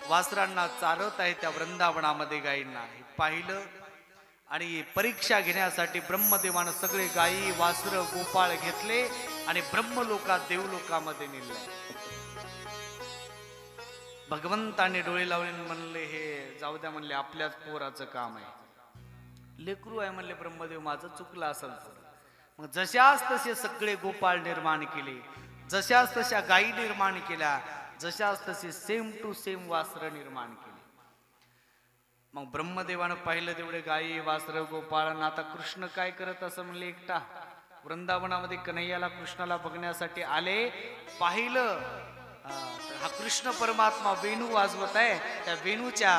वासरांना चालत आहे त्या वृंदावनामध्ये गायींना. हे पाहिलं आणि परीक्षा घेण्यासाठी ब्रह्मदेवानं सगळे गायी, वासर, गोपाळ घेतले आणि ब्रह्मलोकात, देवलोकामध्ये नेले. भगवंताने डोळे लावले म्हणले, हे जाऊ द्या म्हणले, आपल्याच पोराचं काम आहे, लेकरू आहे म्हणले. ब्रह्मदेव माझं चुकलं असेल तर. मग जशाच तसे सगळे गोपाळ निर्माण केले, जशाच तशा गायी निर्माण केल्या, जशाच तसे सेम टू सेम वासर निर्माण केले. मग ब्रह्मदेवानं पाहिलं तेवढे गायी, वासर, गोपाळ. आता कृष्ण काय करत असं म्हणले, एकटा वृंदावनामध्ये कन्हैयाला, कृष्णाला बघण्यासाठी आले. पाहिलं हा कृष्ण परमात्मा वेणू वाजवत आहे. त्या वेणूच्या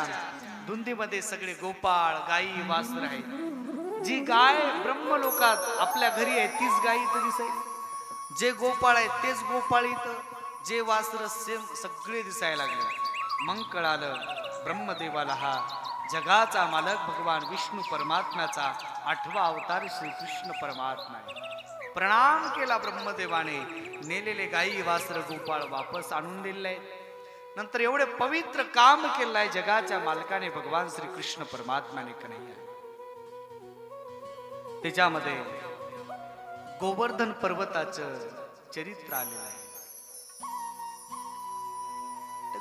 धुंदीमध्ये सगळे गोपाळ, गायी, वासर आहेत. जी गाय ब्रह्मलोकात आपल्या घरी आहे तीच गायी इथं दिसायची. जे गोपाळ आहेत तेच गोपाळ इथं, जे वासर सेम सगळे दिसायला लागले. मग कळालं ब्रह्मदेवाला हा जगाचा मालक भगवान विष्णू परमात्म्याचा 8वा अवतार श्रीकृष्ण परमात्मा आहे. प्रणाम केला ब्रह्मदेवाने. नेलेले गायी, वासर, गोपाळ वापस आणून दिले आहेत. नंतर एवढे पवित्र काम केलं आहे जगाच्या मालकाने भगवान श्रीकृष्ण परमात्म्याने कन्हैया. त्याच्यामध्ये गोवर्धन पर्वताचं चरित्र आलेलं आहे.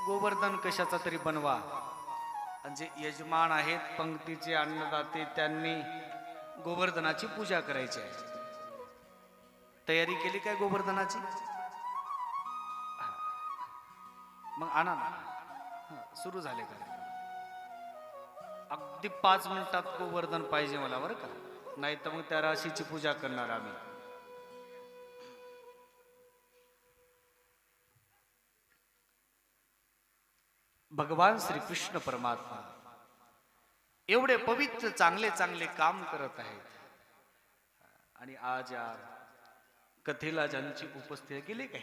गोवर्धन कशाचा तरी बनवा. आणि जे यजमान आहेत, पंक्तीचे अन्नदाते, त्यांनी गोवर्धनाची पूजा करायची आहे. तयारी केली काय गोवर्धनाची? मग आणा ना. सुरू झाले का? अगदी 5 मिनिटात गोवर्धन पाहिजे मला बरं का, नाही तर मग त्या राशीची पूजा करणार आम्ही. भगवान श्रीकृष्ण परमात्मा एवढे पवित्र चांगले चांगले काम करत आहेत. आणि आज या कथेला ज्यांची उपस्थिती केली काय,